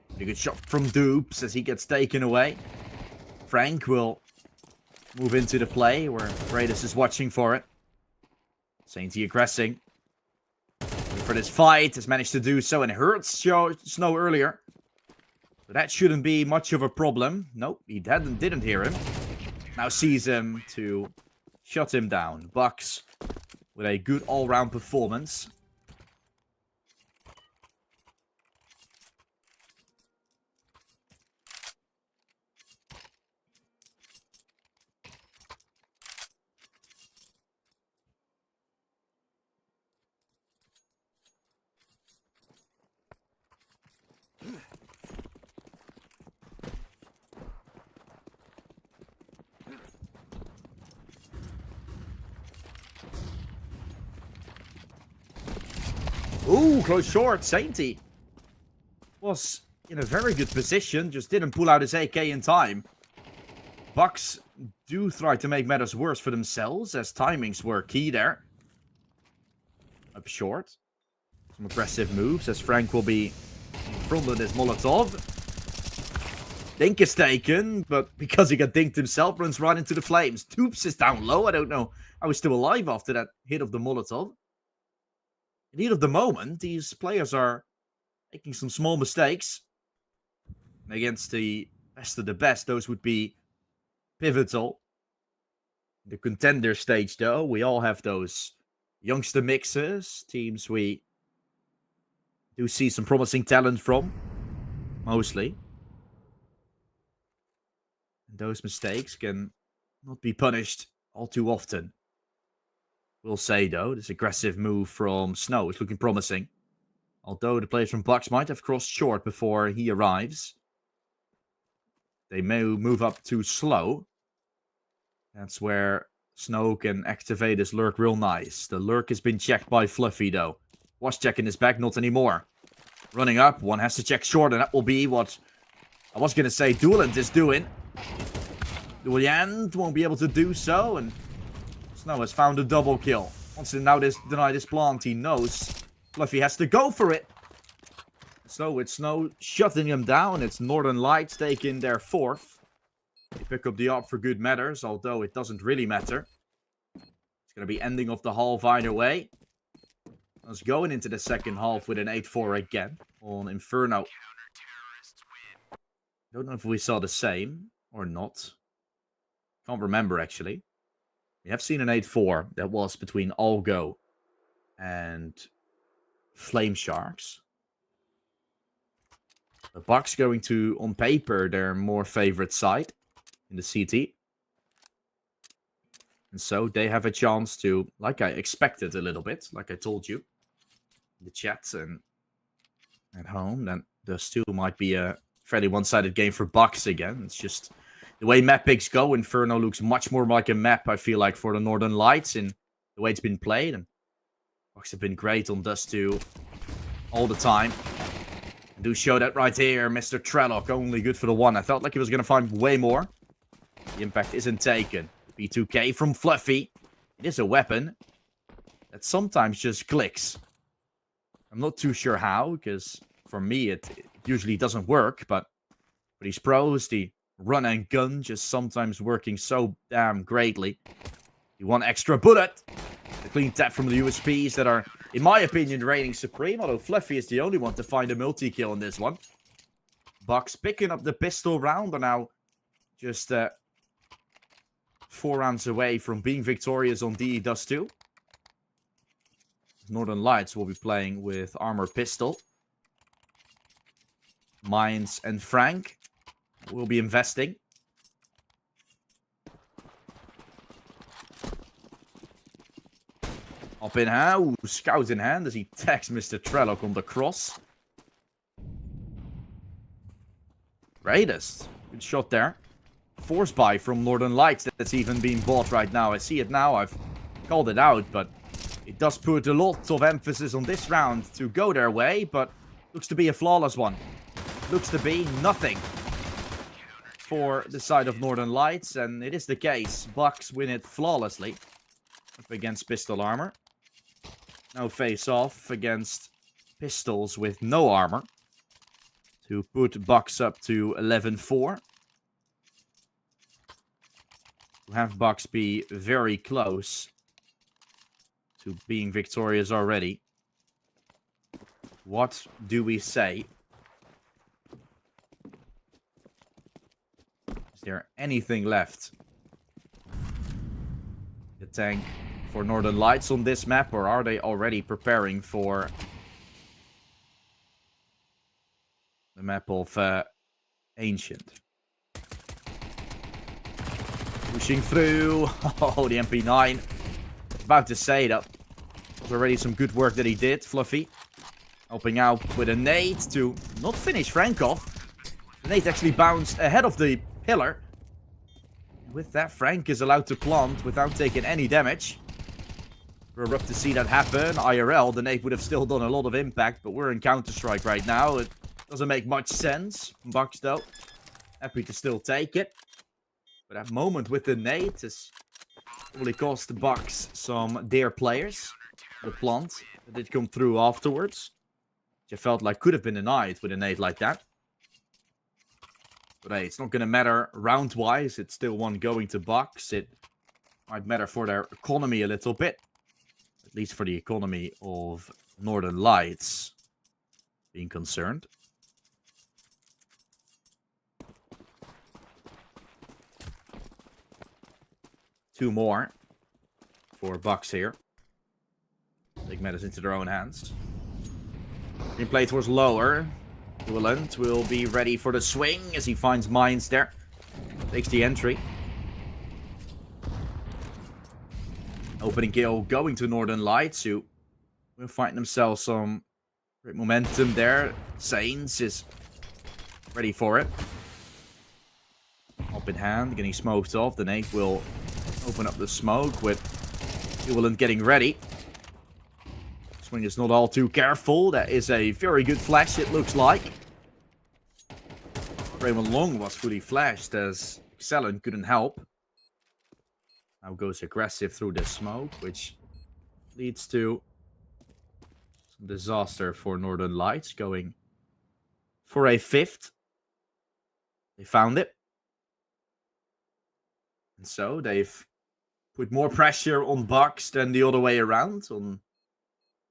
Pretty good shot from Dupes as he gets taken away. Frank will move into the play where Raiders is watching for it. Saintie aggressing. For this fight, has managed to do so and hurts Snow earlier. But that shouldn't be much of a problem. Nope, he didn't hear him. Now sees him to shut him down. BAKS with a good all-round performance. Ooh, close short. Sainty was in a very good position, just didn't pull out his AK in time. BAKS do try to make matters worse for themselves, as timings were key there. Up short. Some aggressive moves, as Frank will be in front of this Molotov. Dink is taken, but because he got dinked himself, runs right into the flames. Toops is down low. I don't know how he's still alive after that hit of the Molotov. In the heat of the moment, these players are making some small mistakes. And against the best of the best, those would be pivotal. The contender stage, though, we all have those youngster mixers, teams we do see some promising talent from, mostly. And those mistakes can not be punished all too often. We'll say, though, this aggressive move from Snow is looking promising. Although the players from BAKS might have crossed short before he arrives. They may move up too slow. That's where Snow can activate his lurk real nice. The lurk has been checked by Fluffy, though. Was checking his back, not anymore. Running up, one has to check short, and that will be what I was going to say Duelant is doing. Duelant won't be able to do so, and Snow has found a double kill. Wants to now deny this plant, he knows Fluffy has to go for it. So with Snow shutting him down, it's Northern Lights taking their fourth. They pick up the op for good matters, although it doesn't really matter. It's going to be ending of the half either way. Us going into the second half with an 8-4 again on Inferno. Don't know if we saw the same or not. Can't remember, actually. We have seen an 8-4 that was between Algo and Flame Sharks. The BAKS going to, on paper, their more favorite side in the CT. And so they have a chance to, like I expected a little bit, like I told you in the chat and at home, then those two might be a fairly one-sided game for BAKS again. It's just the way map picks go. Inferno looks much more like a map, I feel like, for the Northern Lights in the way it's been played. And BAKS have been great on Dust 2 all the time. And do show that right here, Mr. Trellock, only good for the one. I felt like he was going to find way more. The impact isn't taken. B2K from Fluffy. It is a weapon that sometimes just clicks. I'm not too sure how, because for me it usually doesn't work, but for these pros, the run and gun just sometimes working so damn greatly. You want extra bullet. The clean tap from the USPs that are, in my opinion, reigning supreme, although Fluffy is the only one to find a multi-kill in this one. BAKS picking up the pistol round, but now just 4 rounds away from being victorious on DE Dust 2. Northern Lights will be playing with Armor Pistol. Mines and Frank will be investing. Up in hand. Ooh, scout in hand as he tags Mr. Trellock on the cross. Greatest. Good shot there. Force buy from Northern Lights that's even being bought right now. I see it now. I've called it out, but it does put a lot of emphasis on this round to go their way, but looks to be a flawless one. Looks to be nothing for the side of Northern Lights, and it is the case. BAKS win it flawlessly up against pistol armor. Now face off against pistols with no armor to put BAKS up to 11-4. To have BAKS be very close to being victorious already. What do we say? Is there anything left? The tank for Northern Lights on this map, or are they already preparing for the map of Ancient? Pushing through. Oh, the MP9. About to say that was already some good work that he did. Fluffy helping out with a nade to not finish Frank off. The nade actually bounced ahead of the pillar. With that, Frank is allowed to plant without taking any damage. rough to see that happen. IRL, the nade would have still done a lot of impact, but we're in Counter-Strike right now. It doesn't make much sense. BAKS, though, happy to still take it. But that moment with the nade has probably cost the BAKS some dear players. The plant that did come through afterwards. Which I felt like could have been denied with a nade like that. But hey, it's not going to matter round-wise. It's still one going to BAKS. It might matter for their economy a little bit. At least for the economy of Northern Lights being concerned. Two more for BAKS here. Take matters into their own hands. Green plate was lower. Duelant will be ready for the swing as he finds mines there. Takes the entry. Opening kill going to Northern Lights, who will find themselves some great momentum there. Saints is ready for it. Up in hand, getting smoked off. The nade will open up the smoke with Duelant getting ready. Swing is not all too careful. That is a very good flash, it looks like. Raymond Long was fully flashed as Excellent couldn't help. Now goes aggressive through the smoke, which leads to some disaster for Northern Lights, going for a fifth. They found it. And so they've put more pressure on BAKS than the other way around. On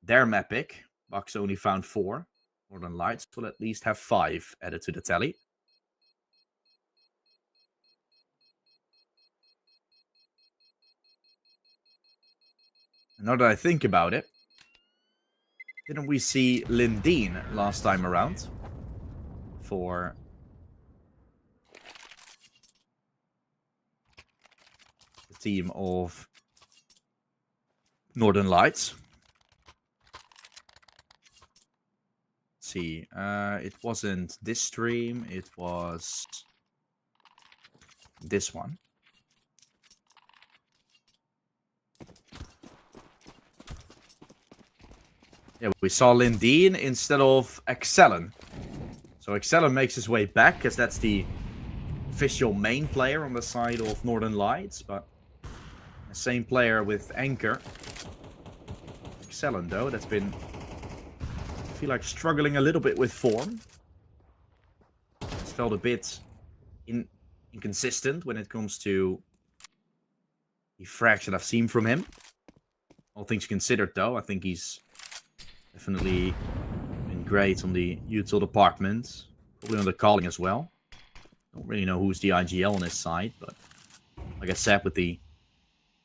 their map pick, BAKS only found 4. Northern Lights will at least have 5 added to the tally. And now that I think about it, didn't we see Lindeen last time around for the team of Northern Lights? Let's see, it wasn't this stream, it was this one. Yeah, we saw Lindeen instead of Excellent. So Excellent makes his way back, because that's the official main player on the side of Northern Lights. But the same player with Anchor. Excellent, though, that's been, I feel like, struggling a little bit with form. It's felt a bit inconsistent when it comes to the frags that I've seen from him. All things considered, though, I think he's definitely been great on the util department. Probably on the calling as well. Don't really know who's the IGL on his side, but like I said, with the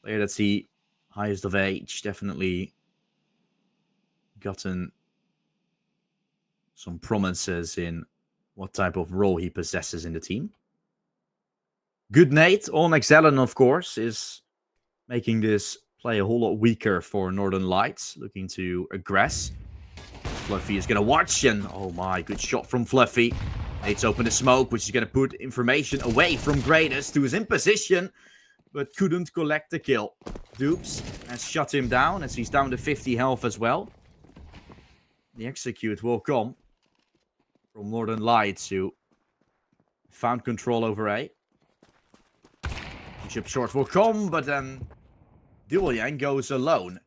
player that's the highest of age, definitely gotten some promises in what type of role he possesses in the team. Good nade on Excellent, of course, is making this play a whole lot weaker for Northern Lights, looking to aggress. Fluffy is going to watch, and oh my, good shot from Fluffy. Nade's open the smoke, which is going to put information away from Greatest, who is in position, but couldn't collect the kill. Dupes has shut him down, as he's down to 50 health as well. The execute will come from Northern Lights, who found control over A. Chip short will come, but then Dueling goes alone.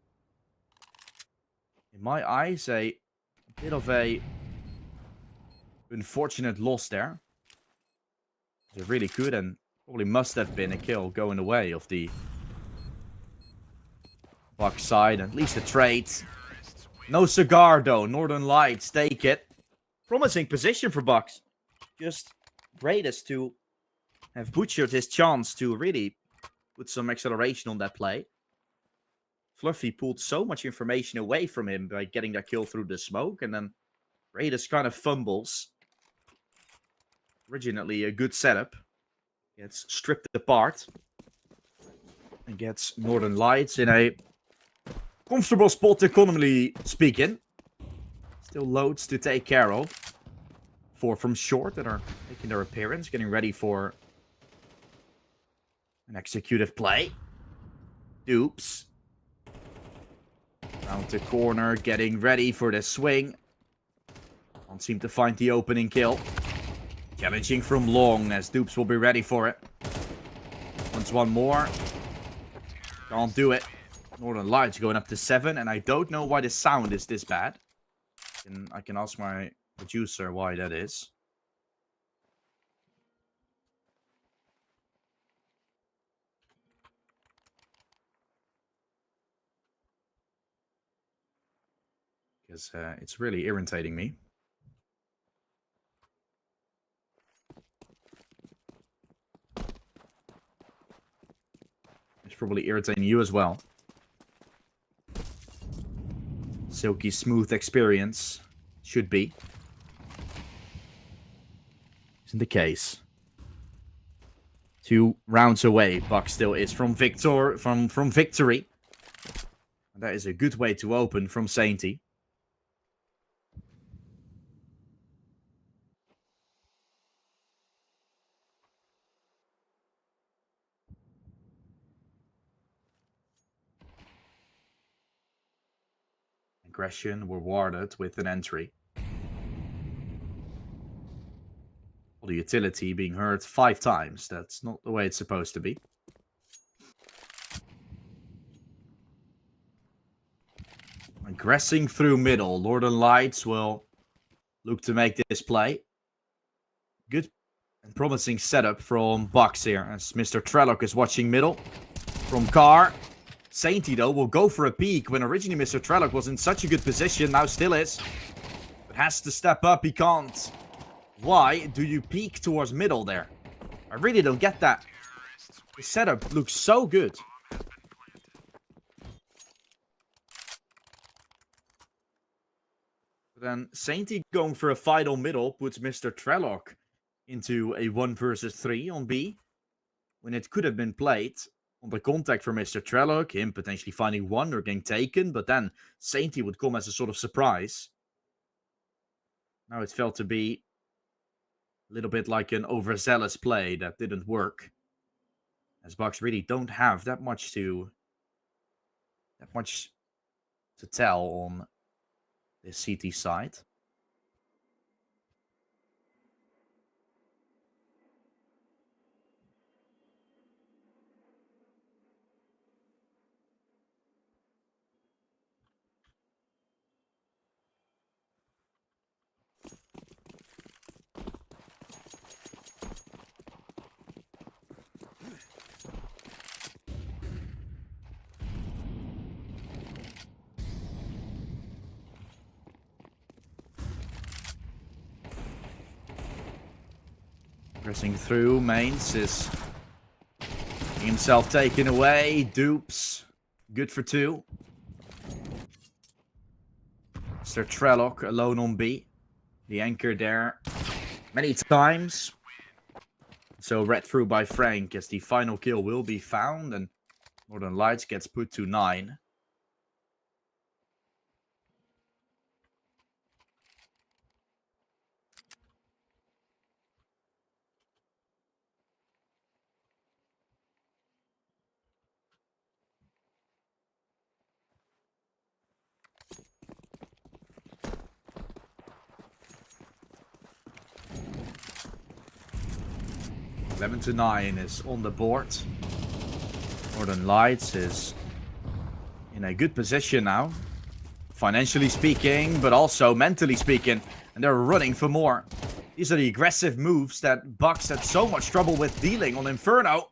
In my eyes, a bit of a unfortunate loss there. It really could and probably must have been a kill going away of the BAKS side. At least a trade. No cigar though. Northern Lights take it. Promising position for BAKS. Just Greatest to have butchered his chance to really put some acceleration on that play. Fluffy pulled so much information away from him by getting that kill through the smoke, and then Greatest kind of fumbles. Originally a good setup. Gets stripped apart. And gets Northern Lights in a comfortable spot, economically speaking. Still loads to take care of. 4 from short that are making their appearance, getting ready for an executive play. Dupes Around the corner, getting ready for the swing. Can't seem to find the opening kill. Challenging from long, as Dupes will be ready for it. Wants one more. Can't do it. Northern Lights going up to 7, and I don't know why the sound is this bad. I can ask my producer why that is. Because it's really irritating me. It's probably irritating you as well. Silky smooth experience. Should be. Isn't the case. 2 rounds away, BAKS still is from victory. And that is a good way to open from Sainty. Aggression rewarded with an entry. The utility being hurt 5 times. That's not the way it's supposed to be. Aggressing through middle. Northern Lights will look to make this play. Good and promising setup from BAKS here, as Mr. Trellock is watching middle. From Car. Sainty, though, will go for a peek when originally Mr. Trellock was in such a good position. Now still is. But has to step up. He can't. Why do you peek towards middle there? I really don't get that. The setup looks so good. But then Sainty going for a fight on middle puts Mr. Trellock into a 1 versus 3 on B. When it could have been played on the contact for Mr. Trellock, him potentially finding 1 or getting taken, but then Sainty would come as a sort of surprise. Now it felt to be a little bit like an overzealous play that didn't work. As BAKS really don't have that much to tell on this CT side. Pressing through, Mains is himself taken away. Dupes, good for 2. Mr. Trellock alone on B. The anchor there many times. So read through by Frank as the final kill will be found, and Northern Lights gets put to 9. Eleven to 9 is on the board. Northern Lights is in a good position now. Financially speaking, but also mentally speaking. And they're running for more. These are the aggressive moves that BAKS had so much trouble with dealing on Inferno.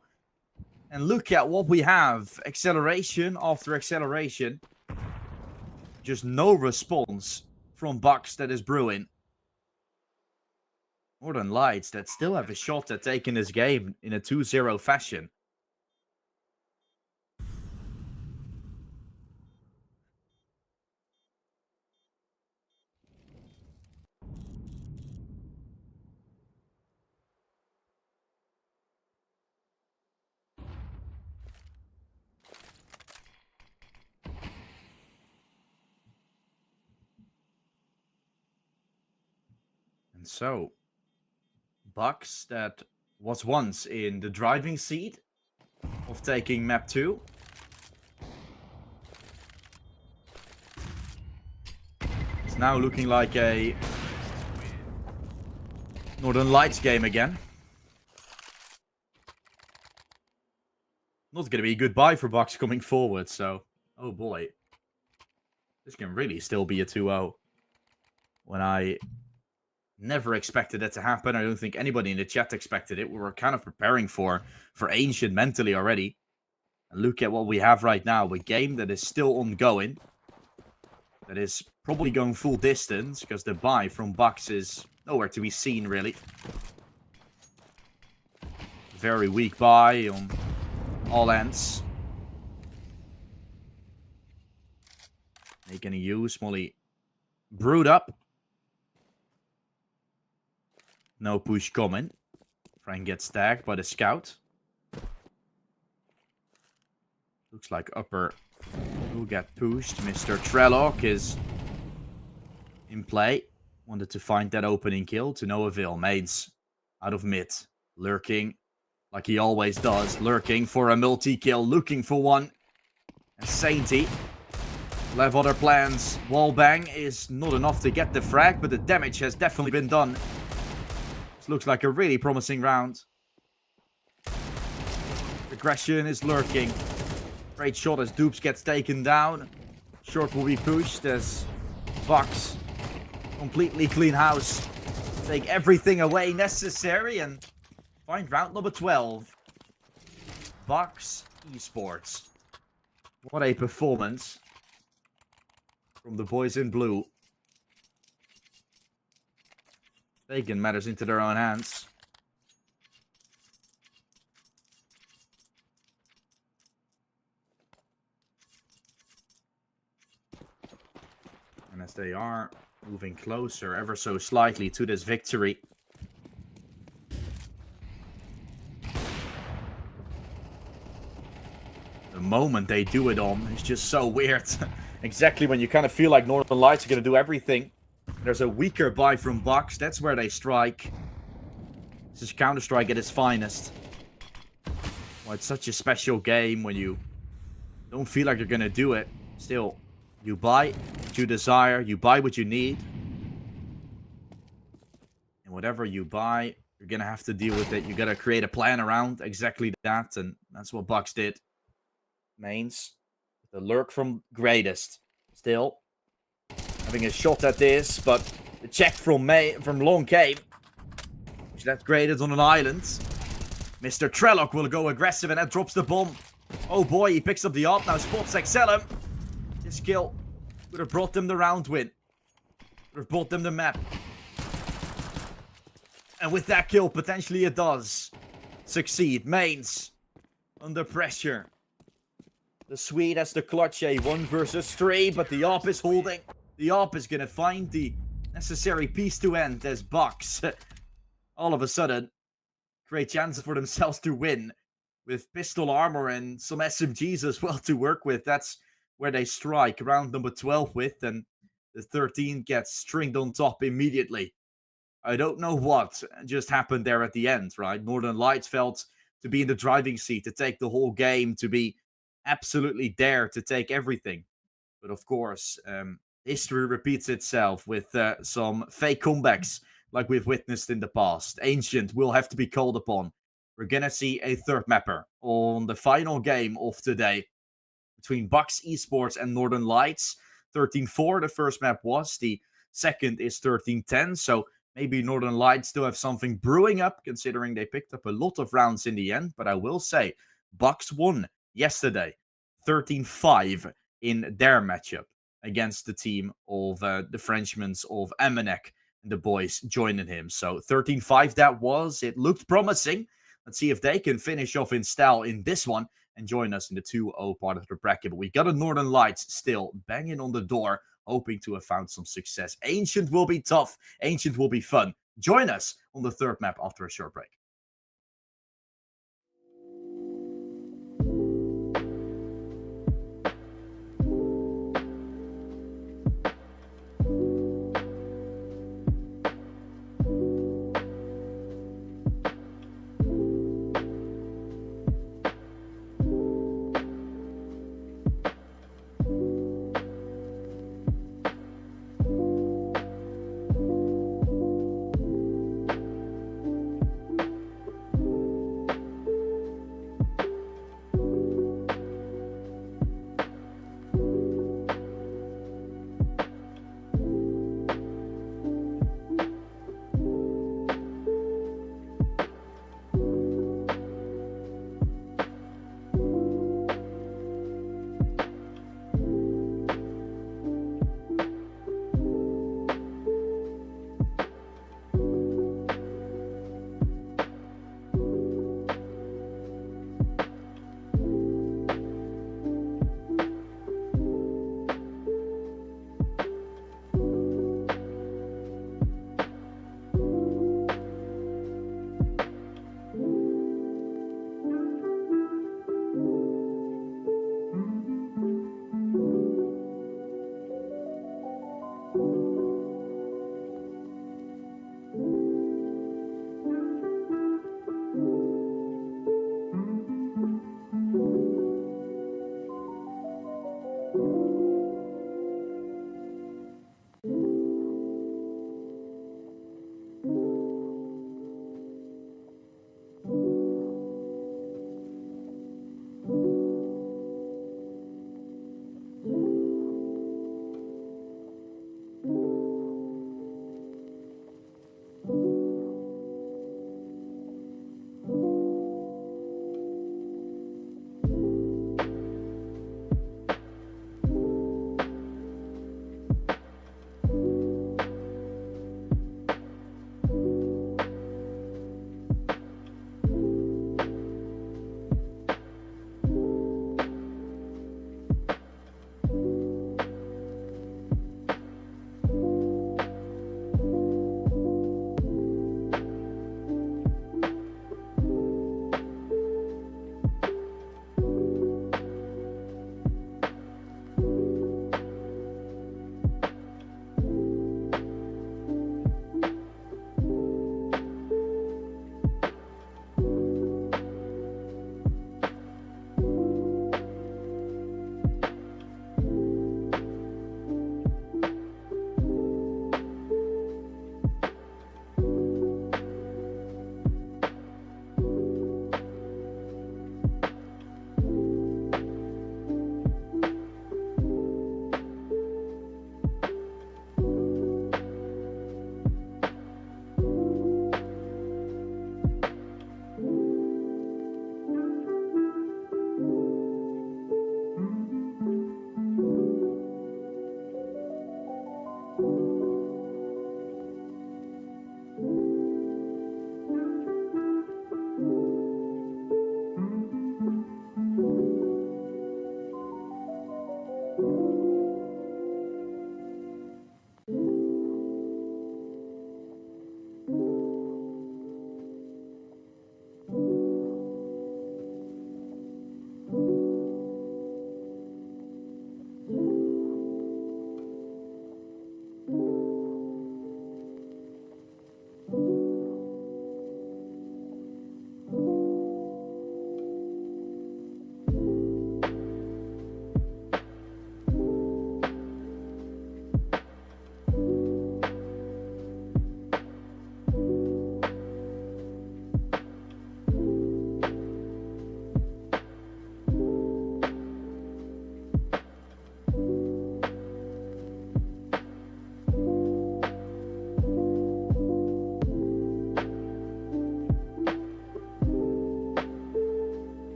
And look at what we have. Acceleration after acceleration. Just no response from BAKS that is brewing. Northern Lights that still have a shot at taking this game in a 2-0 fashion. And so, BAKS that was once in the driving seat of taking map 2 now looking like a Northern Lights game again. Not going to be a good buy for BAKS coming forward, so... Oh boy. This can really still be a 2-0. When I never expected that to happen. I don't think anybody in the chat expected it. We were kind of preparing for Ancient mentally already. And look at what we have right now. A game that is still ongoing. That is probably going full distance, because the buy from BAKS is nowhere to be seen, really. Very weak buy on all ends. Making a use. Molly brewed up. No push coming. Frank gets tagged by the scout. Looks like upper will get pushed. Mr. Trellock is in play. Wanted to find that opening kill to no avail. Mains out of mid. Lurking like he always does. Lurking for a multi-kill. Looking for one. And Sainty will have other plans. Wallbang is not enough to get the frag, but the damage has definitely been done. This looks like a really promising round. Aggression is lurking. Great shot as Dupes gets taken down. Short will be pushed as BAKS completely clean house. Take everything away necessary and find round number 12. BAKS Esports. What a performance from the boys in blue. Taking matters into their own hands. And as they are moving closer ever so slightly to this victory. The moment they do it on is just so weird. Exactly when you kind of feel like Northern Lights are going to do everything. There's a weaker buy from BAKS. That's where they strike. This is Counter-Strike at its finest. Well, it's such a special game when you don't feel like you're going to do it. Still, you buy what you desire. You buy what you need. And whatever you buy, you're going to have to deal with it. You got to create a plan around exactly that. And that's what BAKS did. Mains. The lurk from Greatest. Still having a shot at this, but the check from Long came. Which left Greatest on an island. Mr. Trellock will go aggressive and that drops the bomb. Oh boy, he picks up the op. Now spots Excelum. This kill would have brought them the round win. Would have brought them the map. And with that kill, potentially it does succeed. Mains under pressure. The Swede has the clutch, a 1 versus 3, but the op is holding. The op is going to find the necessary piece to end as BAKS all of a sudden create chances for themselves to win with pistol armor and some SMGs as well to work with. That's where they strike round number 12 with, and the 13 gets stringed on top immediately. I don't know what just happened there at the end, right? Northern Lights felt to be in the driving seat, to take the whole game, to be absolutely there to take everything. But of course, history repeats itself with some fake comebacks like we've witnessed in the past. Ancient will have to be called upon. We're going to see a third mapper on the final game of today between BAKS Esports and Northern Lights. 13-4 the first map was. The second is 13-10. So maybe Northern Lights still have something brewing up, considering they picked up a lot of rounds in the end. But I will say, BAKS won yesterday 13-5 in their matchup against the team of the Frenchmen of Amanek and the boys joining him. So 13-5 that was. It looked promising. Let's see if they can finish off in style in this one and join us in the 2-0 part of the bracket. But we got a Northern Lights still banging on the door, hoping to have found some success. Ancient will be tough. Ancient will be fun. Join us on the third map after a short break.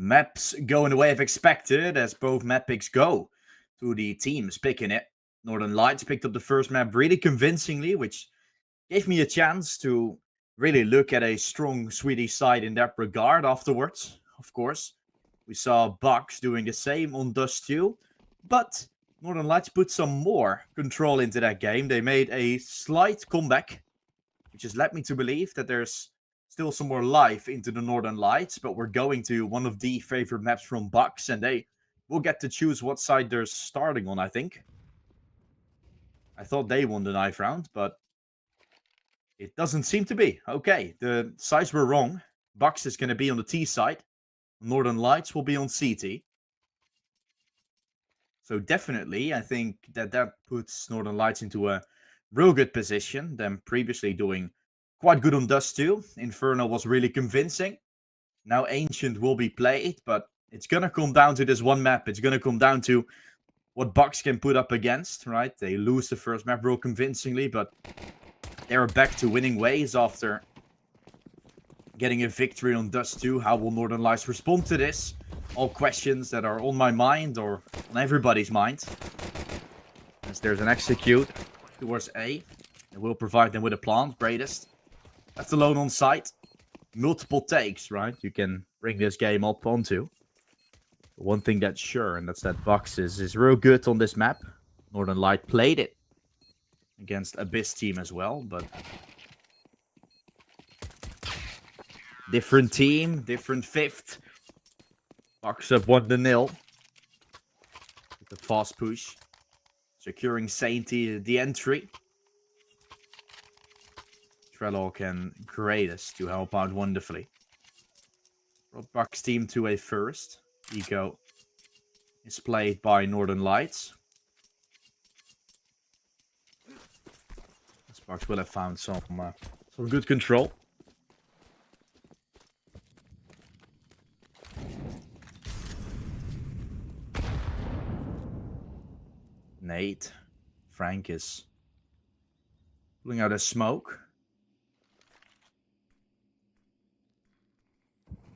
Maps going the way I've expected as both map picks go to the teams picking it. Northern Lights picked up the first map really convincingly, which gave me a chance to really look at a strong Swedish side in that regard afterwards, of course. We saw BAKS doing the same on Dust 2, but Northern Lights put some more control into that game. They made a slight comeback, which has led me to believe that there's still some more life into the Northern Lights, but we're going to one of the favorite maps from BAKS, and they will get to choose what side they're starting on, I think. I thought they won the knife round, but it doesn't seem to be. Okay, the sides were wrong. BAKS is going to be on the T side. Northern Lights will be on CT. So definitely, I think that puts Northern Lights into a real good position. Them previously doing quite good on Dust 2. Inferno was really convincing. Now Ancient will be played, but it's going to come down to this one map. It's going to come down to what BAKS can put up against, right? They lose the first map real convincingly, but they're back to winning ways after getting a victory on Dust 2. How will Northern Lights respond to this? All questions that are on my mind or on everybody's mind. As there's an execute towards A. It will provide them with a plant. Greatest. Left alone on site. Multiple takes, right? You can bring this game up onto. One thing that's sure, and that's that BAKS is real good on this map. Northern Light played it against Abyss team as well, but different team, different fifth. BAKS up 1-0 with the fast push, securing Sainty the entry. Trelloc and Greatest to help out wonderfully. Brought BAKS team to a first. Eco is played by Northern Lights. BAKS will have found some good control. Nate. Frank is pulling out a smoke.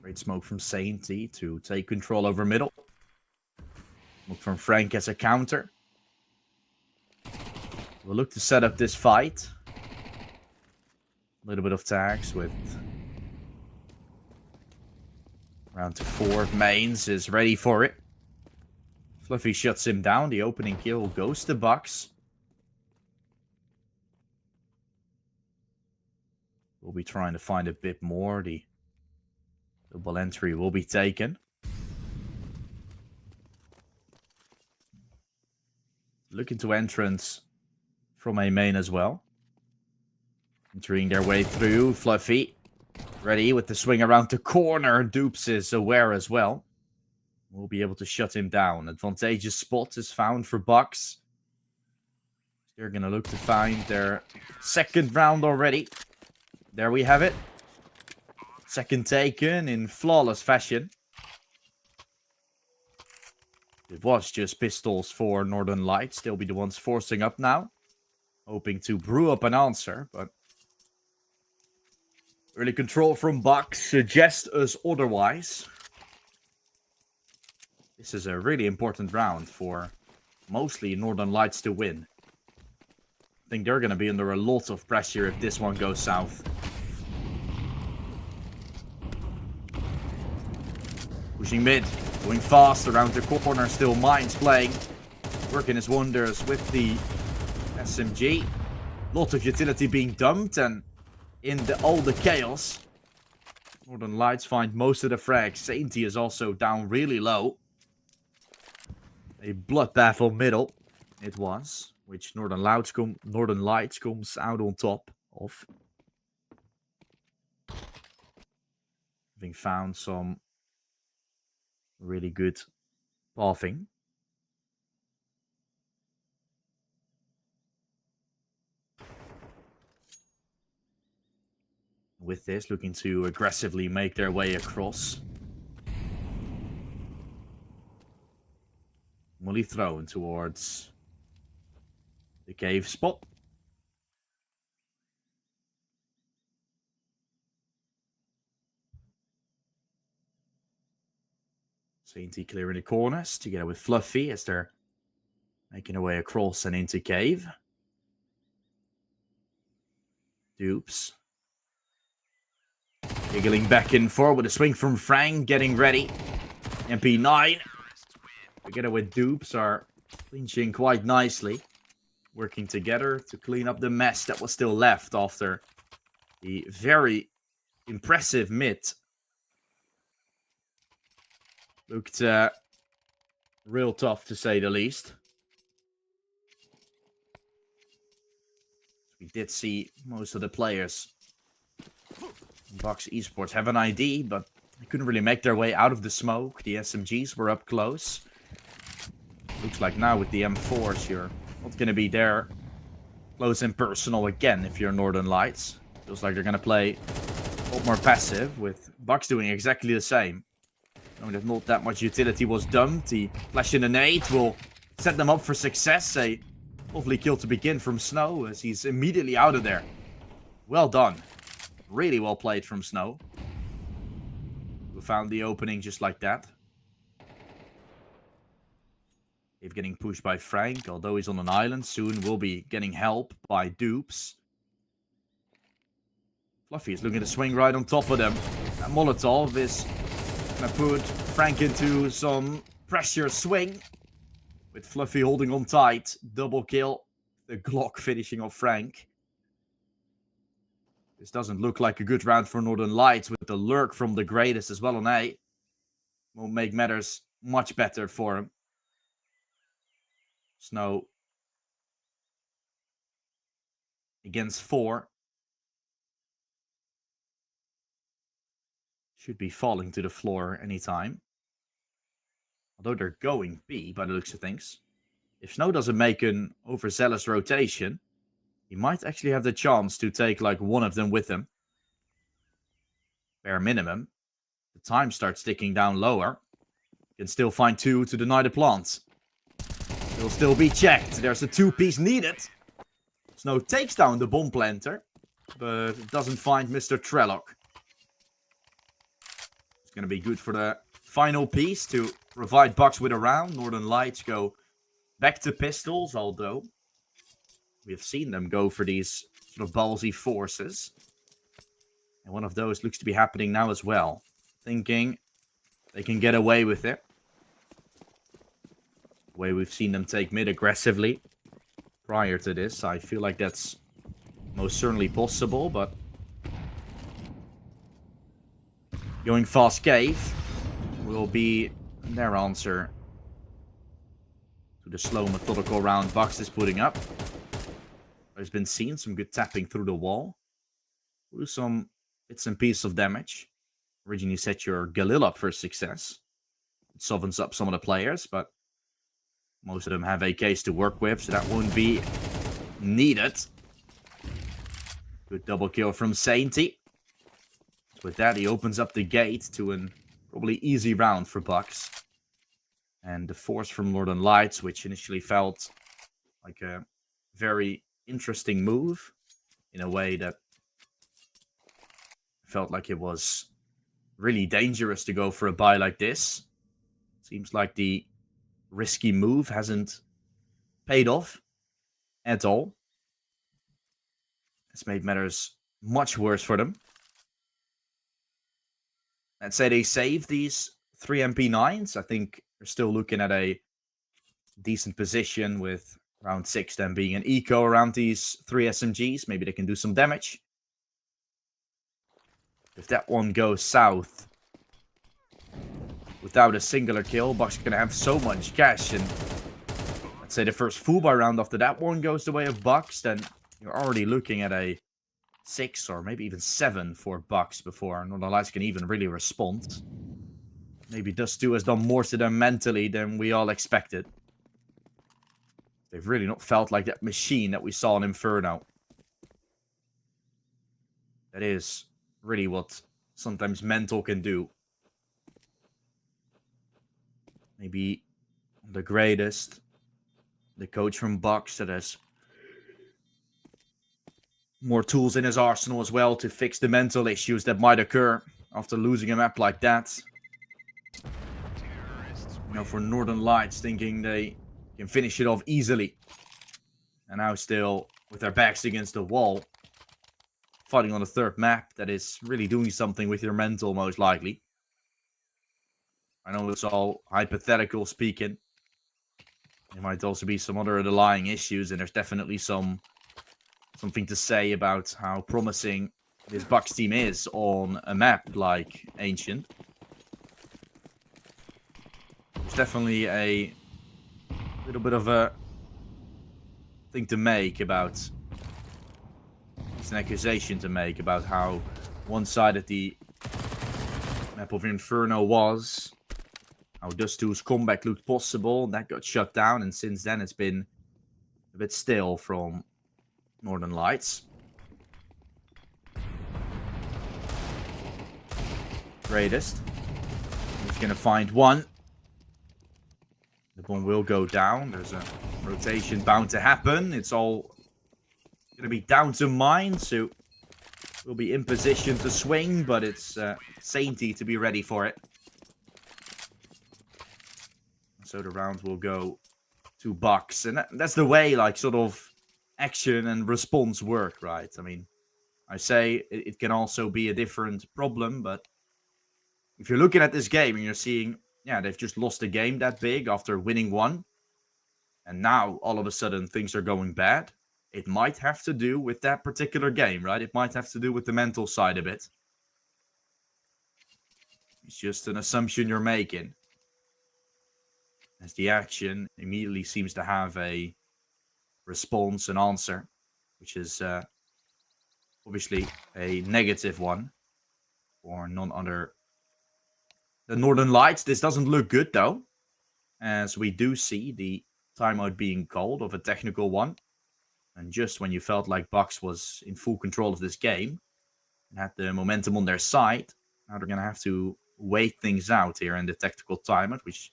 Great smoke from Sainty to take control over middle. Smoke from Frank as a counter. We'll look to set up this fight. A little bit of tags with round to 4. Mains is ready for it. Fluffy shuts him down. The opening kill goes to BAKS. We'll be trying to find a bit more. The double entry will be taken. Looking to entrance from a main as well. Entering their way through. Fluffy ready with the swing around the corner. Dupes is aware as well. We'll be able to shut him down. Advantageous spot is found for BAKS. They're going to look to find their second round already. There we have it. Second taken in flawless fashion. It was just pistols for Northern Lights. They'll be the ones forcing up now. Hoping to brew up an answer, but early control from BAKS suggests us otherwise. This is a really important round for mostly Northern Lights to win. I think they're going to be under a lot of pressure if this one goes south. Pushing mid, going fast around the corner, still Mines playing. Working his wonders with the SMG. Lot of utility being dumped, and in all the chaos, Northern Lights find most of the frags. Sainty is also down really low. A bloodbath on middle, it was, which Northern Lights comes out on top of. Having found some really good pathing. With this, looking to aggressively make their way across. Molly thrown towards the cave spot. Sainty clearing the corners together with Fluffy as they're making their way across and into cave. Dupes. Giggling back in forward with a swing from Frank, getting ready. MP9. Together with Dupes are clinching quite nicely. Working together to clean up the mess that was still left after the very impressive mid. Looked real tough to say the least. We did see most of the players in BAKS Esports have an ID, but they couldn't really make their way out of the smoke. The SMGs were up close. Looks like now with the M4s, you're not going to be there close and personal again if you're Northern Lights. Feels like they're going to play a lot more passive, with BAKS doing exactly the same. Knowing that not that much utility was dumped, the flash in the nade will set them up for success. A lovely kill to begin from Snow as he's immediately out of there. Well done. Really well played from Snow, who found the opening just like that. He's getting pushed by Frank, although he's on an island. Soon will be getting help by Dupes. Fluffy is looking to swing right on top of them. That Molotov is going to put Frank into some pressure swing. With Fluffy holding on tight. Double kill. The Glock finishing off Frank. This doesn't look like a good round for Northern Lights with the lurk from the greatest as well on A. Won't make matters much better for him. Snow against 4. Should be falling to the floor anytime. Although they're going B by the looks of things. If Snow doesn't make an overzealous rotation, he might actually have the chance to take like one of them with him. Bare minimum. The time starts ticking down lower. Can still find 2 to deny the plant. Will still be checked. There's a 2-piece needed. Snow takes down the bomb planter, but doesn't find Mr. Trellock. It's going to be good for the final piece to provide BAKS with a round. Northern Lights go back to pistols, although we have seen them go for these sort of ballsy forces. And one of those looks to be happening now as well. Thinking they can get away with it. The way we've seen them take mid aggressively prior to this, I feel like that's most certainly possible, but going fast cave will be their answer to the slow methodical round BAKS is putting up. There's been seen some good tapping through the wall. Do some bits and pieces of damage. Originally set your Galil up for success. It softens up some of the players, but most of them have AKs to work with, so that won't be needed. Good double kill from Sainty. With that, he opens up the gate to an probably easy round for BAKS. And the force from Northern Lights, which initially felt like a very interesting move, in a way that felt like it was really dangerous to go for a buy like this. Seems like the risky move hasn't paid off at all. It's made matters much worse for them. Let's say they save these 3 MP9s. I think they're still looking at a decent position with round 6 then being an eco around these 3 SMGs. Maybe they can do some damage. If that one goes south without a singular kill, BAKS are going to have so much cash. And let's say the first full buy round after that one goes the way of BAKS, then you're already looking at a 6 or maybe even 7 for BAKS before Northern Lights can even really respond. Maybe Dust 2 has done more to them mentally than we all expected. They've really not felt like that machine that we saw in Inferno. That is really what sometimes mental can do. Maybe the greatest, the coach from BAKS that has more tools in his arsenal as well to fix the mental issues that might occur after losing a map like that. You know, for Northern Lights, thinking they can finish it off easily. And now still with their backs against the wall. Fighting on a third map that is really doing something with your mental, most likely. I know it's all hypothetical speaking. There might also be some other underlying issues, and there's definitely something to say about how promising this BAKS team is on a map like Ancient. There's definitely a little bit of a thing to make about... It's an accusation to make about how one-sided the map of Inferno was. How Dust2's comeback looked possible. That got shut down, and since then it's been a bit still from Northern Lights. Greatest. He's gonna find one. The bomb will go down. There's a rotation bound to happen. It's all gonna be down to mine, so we'll be in position to swing, but it's Sainty to be ready for it. So the round will go to BAKS, and that's the way, like, sort of action and response work, right? I mean, I say it can also be a different problem, but if you're looking at this game and you're seeing, yeah, they've just lost a game that big after winning one, and now all of a sudden things are going bad, it might have to do with that particular game, right? It might have to do with the mental side of it. It's just an assumption you're making. As the action immediately seems to have a response, an answer, which is obviously a negative one for none other than Northern Lights. This doesn't look good, though, as we do see the timeout being called of a technical one. And just when you felt like BAKS was in full control of this game and had the momentum on their side, now they're going to have to wait things out here in the tactical timeout, which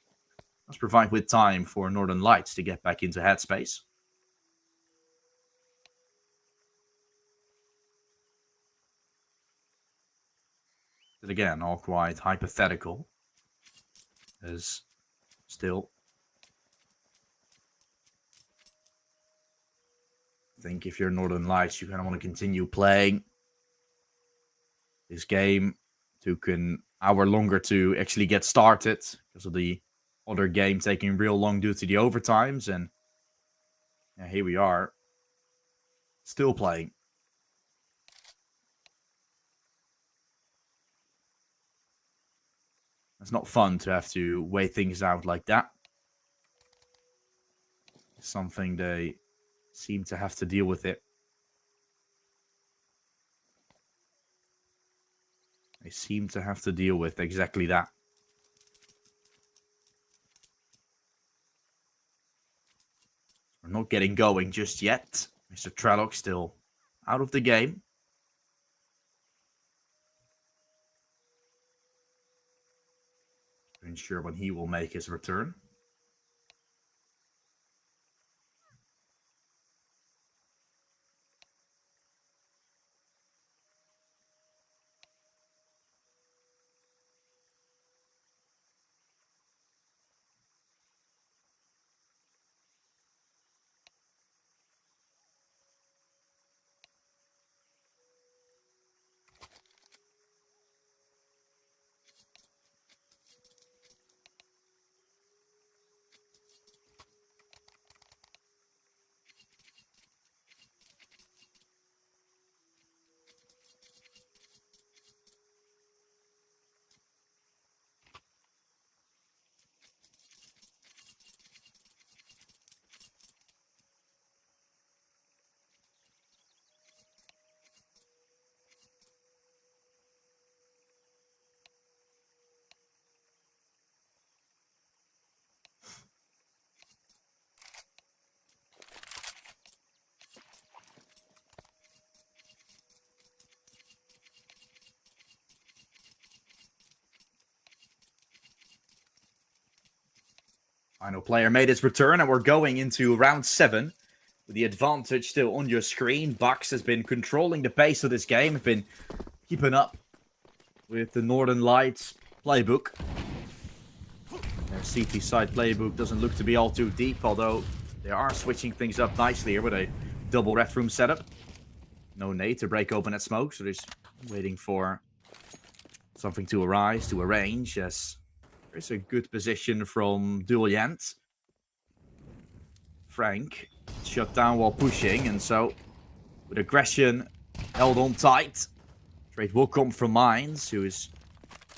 does provide with time for Northern Lights to get back into headspace. But again, all quite hypothetical. As still, I think if you're Northern Lights, you kind of want to continue playing. This game took an hour longer to actually get started because of the other game taking real long due to the overtimes, and yeah, here we are, still playing. It's not fun to have to weigh things out like that. It's something they seem to have to deal with it. They seem to have to deal with exactly that. We're not getting going just yet. Mr. Trelloc still out of the game. Unsure when he will make his return. Final player made its return, and we're going into round 7. With the advantage still on your screen, BAKS has been controlling the pace of this game, have been keeping up with the Northern Lights playbook. Their CT side playbook doesn't look to be all too deep, although they are switching things up nicely here with a double red room setup. No nade to break open that smoke, so they're just waiting for something to arise, to arrange, as there's a good position from Duelyant. Frank shut down while pushing, and so with aggression held on tight. Trade will come from Mines, who is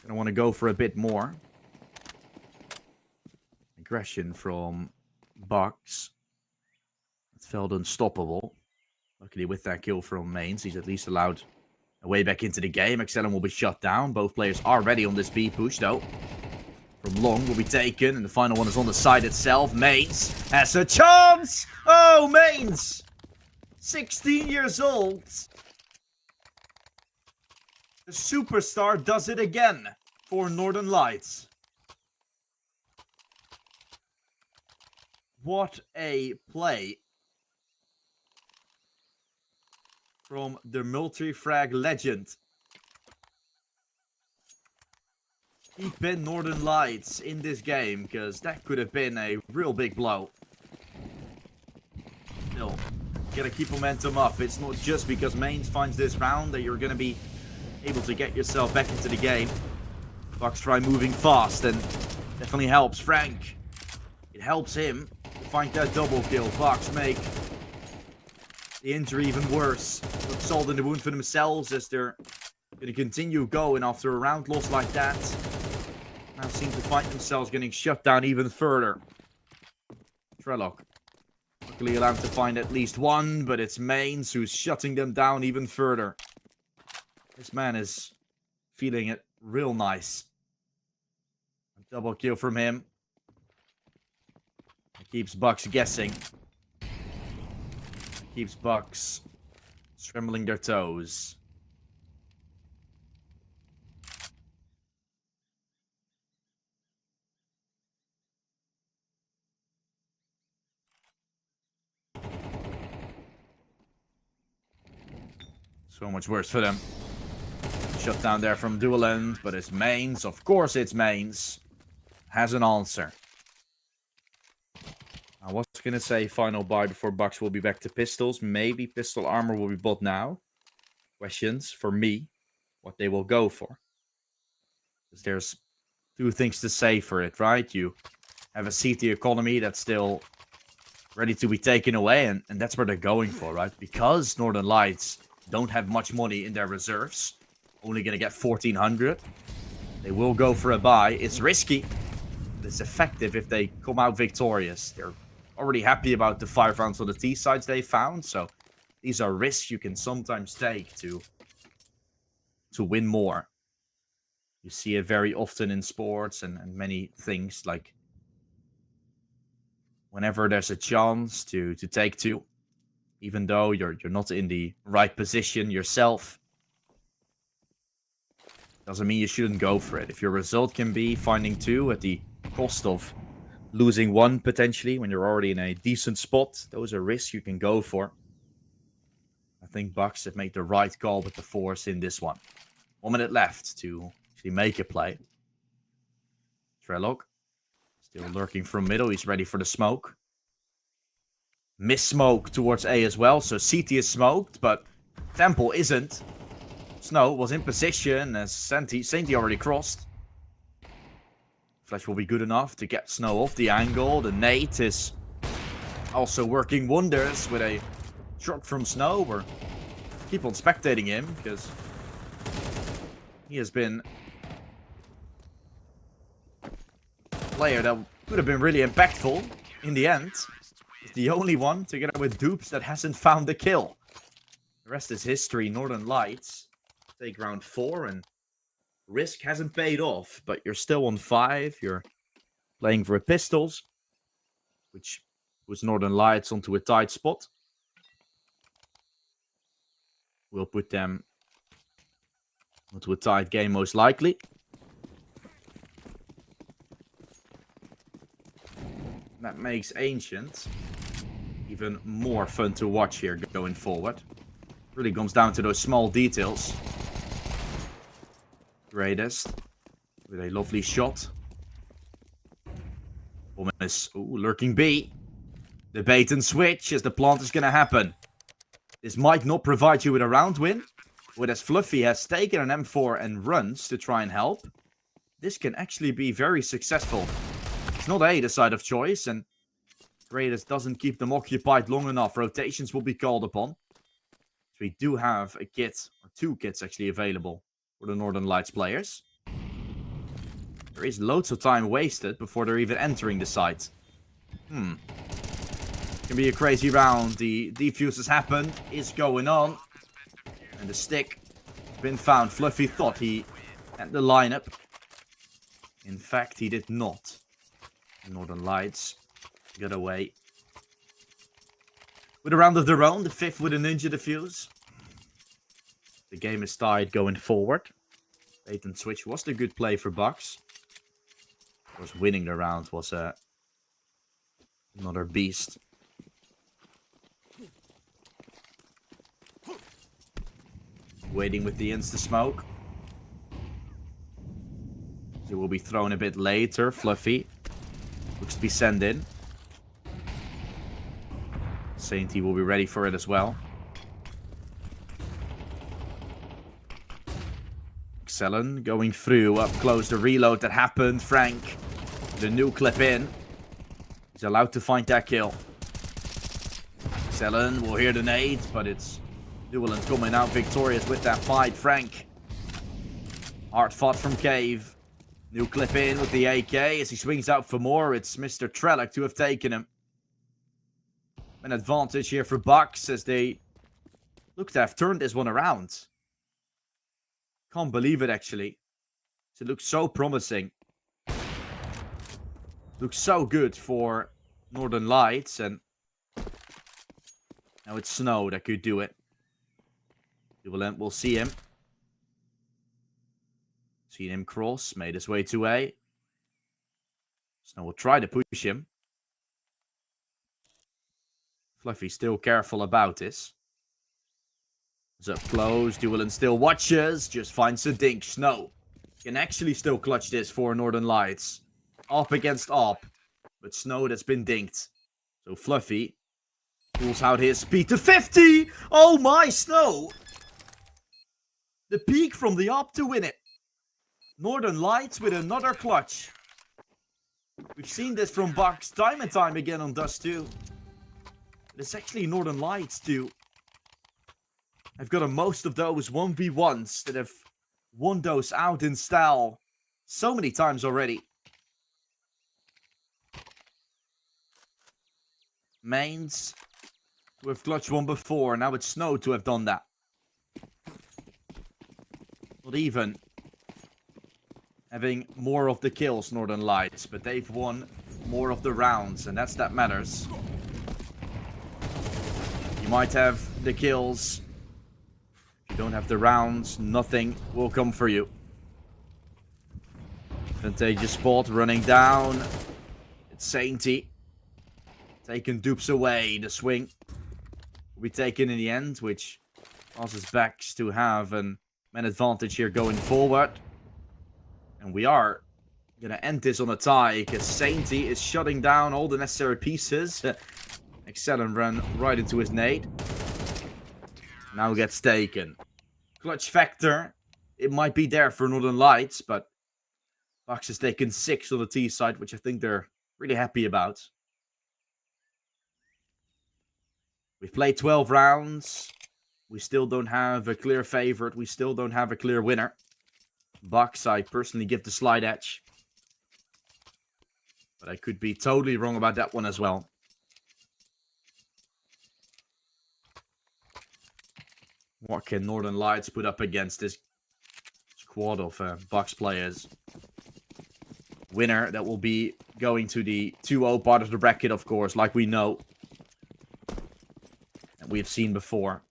going to want to go for a bit more. Aggression from BAKS. It felt unstoppable. Luckily, with that kill from Mains, he's at least allowed a way back into the game. Excellent will be shut down. Both players are ready on this B push, though. From long will be taken, and the final one is on the side itself. Mains has a chance! Oh, Mains! 16 years old. The superstar does it again for Northern Lights. What a play from the multi-frag legend. Keep in Northern Lights in this game, because that could have been a real big blow. Still, you gotta keep momentum up. It's not just because Mains finds this round that you're gonna be able to get yourself back into the game. BAKS try moving fast, and definitely helps Frank. It helps him to find that double kill. BAKS make the injury even worse. Put salt in the wound for themselves, as they're going to continue going after a round loss like that. Now seem to find themselves getting shut down even further. Trelloc luckily allowed to find at least one, but it's Mains who's shutting them down even further. This man is feeling it real nice. A double kill from him. It keeps BAKS guessing. Keeps BAKS scrambling their toes. So much worse for them. Shut down there from Dueland, but it's Mains. Of course it's Mains. Has an answer. I was going to say final buy before BAKS will be back to pistols. Maybe pistol armor will be bought now. Questions for me. What they will go for. Because there's two things to say for it, right? You have a CT economy that's still ready to be taken away. And that's where they're going for, right? Because Northern Lights don't have much money in their reserves. Only going to get 1,400. They will go for a buy. It's risky. But it's effective if they come out victorious. They're already happy about the 5 rounds on the T sides they found. So these are risks you can sometimes take to win more. You see it very often in sports and many things. Like whenever there's a chance to take 2. Even though you're not in the right position yourself. Doesn't mean you shouldn't go for it. If your result can be finding 2 at the cost of losing 1 potentially when you're already in a decent spot, those are risks you can go for. I think BAKS have made the right call with the force in this one. 1 minute left to actually make a play. Trelloc still lurking from middle. He's ready for the smoke. Miss smoke towards A as well, so CT is smoked, but Temple isn't. Snow was in position as Sainty already crossed. Flash will be good enough to get Snow off the angle. The nade is also working wonders with a shot from Snow. We're keep on spectating him because he has been a player that could have been really impactful in the end. He's the only one together with Dupes that hasn't found the kill. The rest is history. Northern Lights take round 4 and risk hasn't paid off, but you're still on 5. You're playing for a pistols, which puts Northern Lights onto a tight spot. We'll put them onto a tight game most likely. That makes Ancient even more fun to watch here going forward. Really comes down to those small details. Greatest with a lovely shot. Almost, lurking B. The bait and switch as the plant is going to happen. This might not provide you with a round win, but as Fluffy has taken an M4 and runs to try and help, this can actually be very successful. It's not A, the side of choice, and Greatest doesn't keep them occupied long enough. Rotations will be called upon. So we do have a kit, or 2 kits actually available for the Northern Lights players. There is loads of time wasted before they're even entering the site. Can be a crazy round. The defuse has happened, is going on. And the stick has been found. Fluffy thought he had the lineup. In fact, he did not. Northern Lights got away with a round of their own, the 5th with a ninja defuse. The game is tied going forward. Bait and switch was the good play for BAKS. Of course, winning the round was another beast. Waiting with the insta-smoke. It will be thrown a bit later. Fluffy looks to be sent in. Sainty will be ready for it as well. Excellent going through up close. The reload that happened. Frank, the new clip in. He's allowed to find that kill. Excellent will hear the nade, but it's Dueland coming out victorious with that fight. Frank, hard fought from Cave. New clip in with the AK as he swings out for more. It's Mr. Trellick to have taken him. An advantage here for BAKS as they look to have turned this one around. Can't believe it actually. It looks so promising. Looks so good for Northern Lights, and now it's Snow that could do it. We'll see him. Seen him cross, made his way to A. Snow will try to push him. Fluffy still careful about this. He's up close, Dueland still watches, just finds a dink. Snow can actually still clutch this for Northern Lights. Up against Op, but Snow that's been dinked. So Fluffy pulls out his speed to 50! Oh my, Snow! The peak from the Op to win it. Northern Lights with another clutch. We've seen this from BAKS time and time again on Dust 2. It's actually Northern Lights too. I've got most of those 1v1s that have won those out in style so many times already. Mains to have clutched one before. Now it's Snow to have done that. Not even having more of the kills, Northern Lights, but they've won more of the rounds, and that matters. You might have the kills. If you don't have the rounds, nothing will come for you. Advantageous spot, running down. It's Sainty. Taking dupes away. The swing will be taken in the end, which causes BAKS to have an advantage here going forward. And we are going to end this on a tie, because Sainty is shutting down all the necessary pieces. Excellent run right into his nade. Now gets taken. Clutch factor. It might be there for Northern Lights, but BAKS has taken 6 on the T side, which I think they're really happy about. We've played 12 rounds. We still don't have a clear favorite. We still don't have a clear winner. BAKS, I personally give the slight edge. But I could be totally wrong about that one as well. What can Northern Lights put up against this squad of BAKS players? Winner that will be going to the 2-0 part of the bracket, of course, like we know. And we've seen before.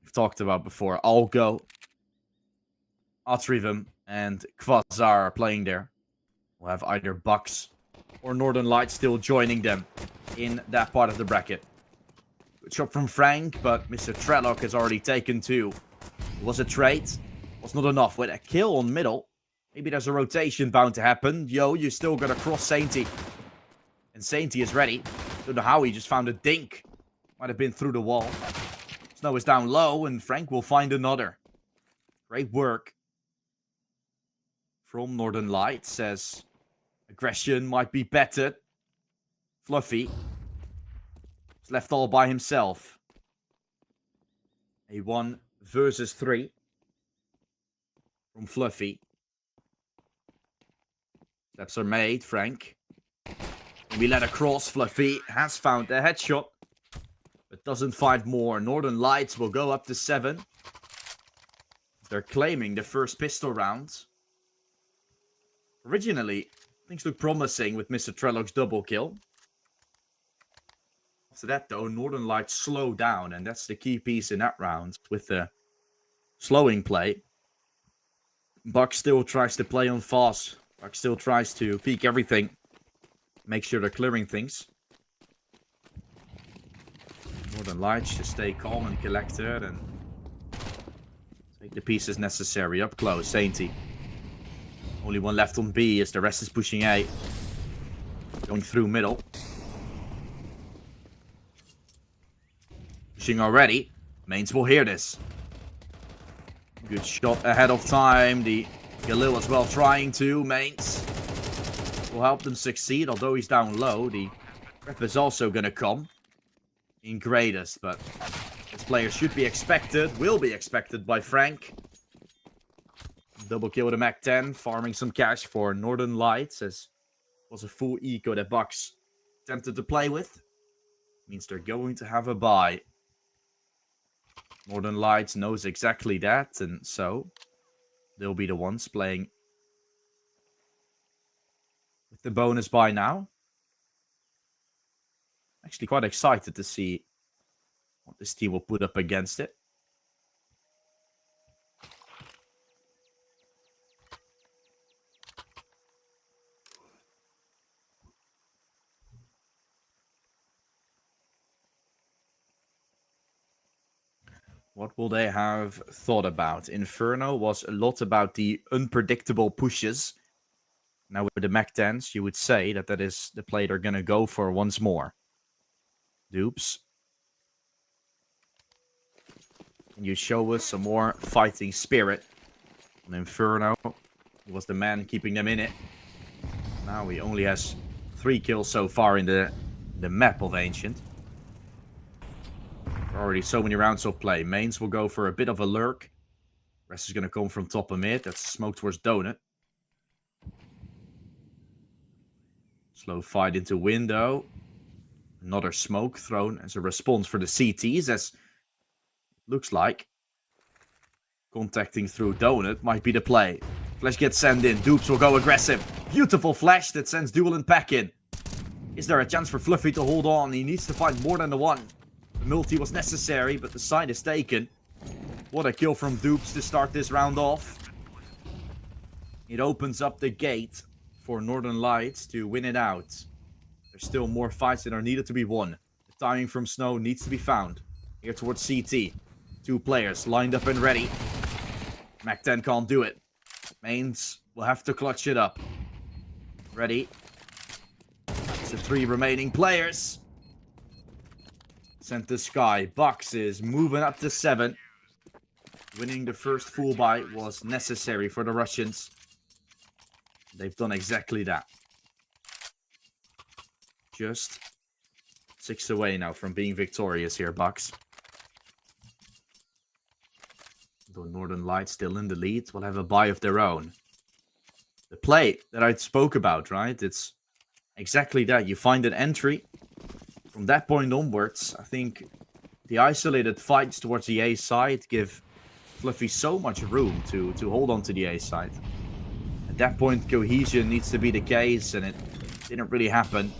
We've talked about before. Algo, Atrivum, and Quasar are playing there. We'll have either BAKS or Northern Lights still joining them in that part of the bracket. Good shot from Frank, but Mr. Trellock has already taken 2. It was a trade. Was not enough with a kill on middle. Maybe there's a rotation bound to happen. Yo, you still got to cross Sainty. And Sainty is ready. Don't know how he just found a dink. Might have been through the wall. Snow is down low, and Frank will find another. Great work from Northern Lights, says aggression might be better. Fluffy is left all by himself. A 1 versus 3 from Fluffy. Steps are made, Frank. We let across. Fluffy has found a headshot, but doesn't find more. Northern Lights will go up to 7. They're claiming the first pistol round. Originally, things look promising with Mr. Trellock's double kill. After that, though, Northern Lights slow down, and that's the key piece in that round. With the slowing play, BAKS still tries to play on fast. BAKS still tries to peek everything. Make sure they're clearing things. Northern Lights just stay calm and collected and take the pieces necessary up close. Sainty. Only one left on B as the rest is pushing A. Going through middle. Pushing already. Mains will hear this. Good shot ahead of time. The Galil as well trying to. Mains will help them succeed, although he's down low. The rep is also going to come in greatest, but this player should be expected, will be expected by Frank. Double kill with a Mac 10, farming some cash for Northern Lights, as it was a full eco that BAKS attempted to play with. Means they're going to have a buy. Northern Lights knows exactly that, and so they'll be the ones playing with the bonus buy now. Actually quite excited to see what this team will put up against it. What will they have thought about? Inferno was a lot about the unpredictable pushes. Now with the Mac 10s, you would say that that is the play they're going to go for once more. Dupes. Can you show us some more fighting spirit on Inferno? He was the man keeping them in it. Now he only has 3 kills so far in the map of Ancient. Already so many rounds of play. Mains will go for a bit of a lurk. Rest is going to come from top of mid. That's smoke towards Donut. Slow fight into window. Another smoke thrown as a response for the CTs, as looks like contacting through Donut might be the play. Flash gets sent in. Dupes will go aggressive. Beautiful flash that sends Duel and Pack in. Is there a chance for Fluffy to hold on? He needs to find more than the one. The multi was necessary, but the side is taken. What a kill from Dupes to start this round off. It opens up the gate for Northern Lights to win it out. There's still more fights that are needed to be won. The timing from Snow needs to be found. Here towards CT. 2 players lined up and ready. Mac 10 can't do it. Mains will have to clutch it up. Ready. It's the 3 remaining players. Sent to Sky. BAKS is moving up to 7. Winning the first full buy was necessary for the Russians. They've done exactly that. Just 6 away now from being victorious here, BAKS. Though Northern Lights still in the lead, will have a buy of their own. The play that I spoke about, right? It's exactly that. You find an entry. From that point onwards, I think the isolated fights towards the A side give Fluffy so much room to hold on to the A side. At that point, cohesion needs to be the case, and it didn't really happen.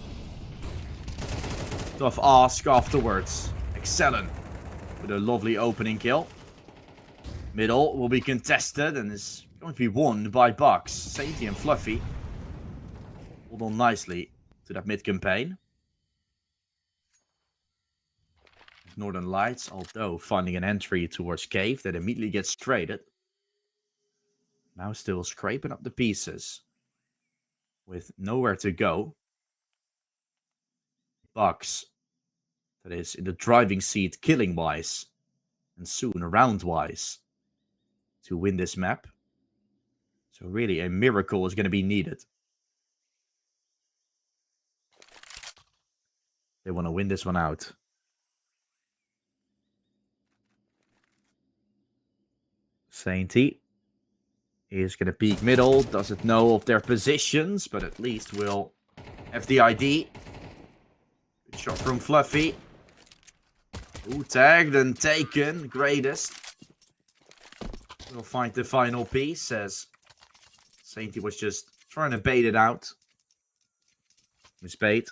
Tough ask afterwards. Excellent with a lovely opening kill. Middle will be contested and is going to be won by BAKS. Sainty and Fluffy hold on nicely to that mid campaign. Northern Lights, although finding an entry towards Cave that immediately gets traded. Now still scraping up the pieces. With nowhere to go. BAKS. That is in the driving seat killing-wise. And soon round-wise. To win this map. So really a miracle is going to be needed. They want to win this one out. Sainty is going to peek middle. Doesn't know of their positions, but at least will have the ID. Good shot from Fluffy. Ooh, tagged and taken. Greatest. We'll find the final piece as Sainty was just trying to bait it out. Misbait.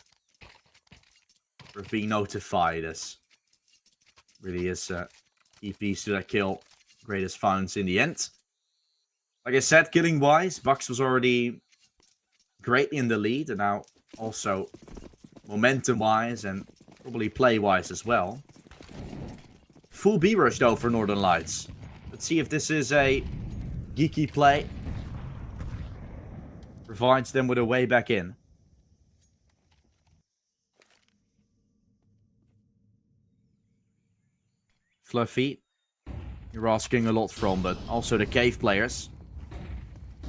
For being notified as really is key piece to that kill. Greatest found in the end. Like I said, killing wise, BAKS was already greatly in the lead, and now also momentum wise and probably play wise as well. Full B rush though for Northern Lights. Let's see if this is a geeky play. Provides them with a way back in. Fluffy, you're asking a lot from, but also the cave players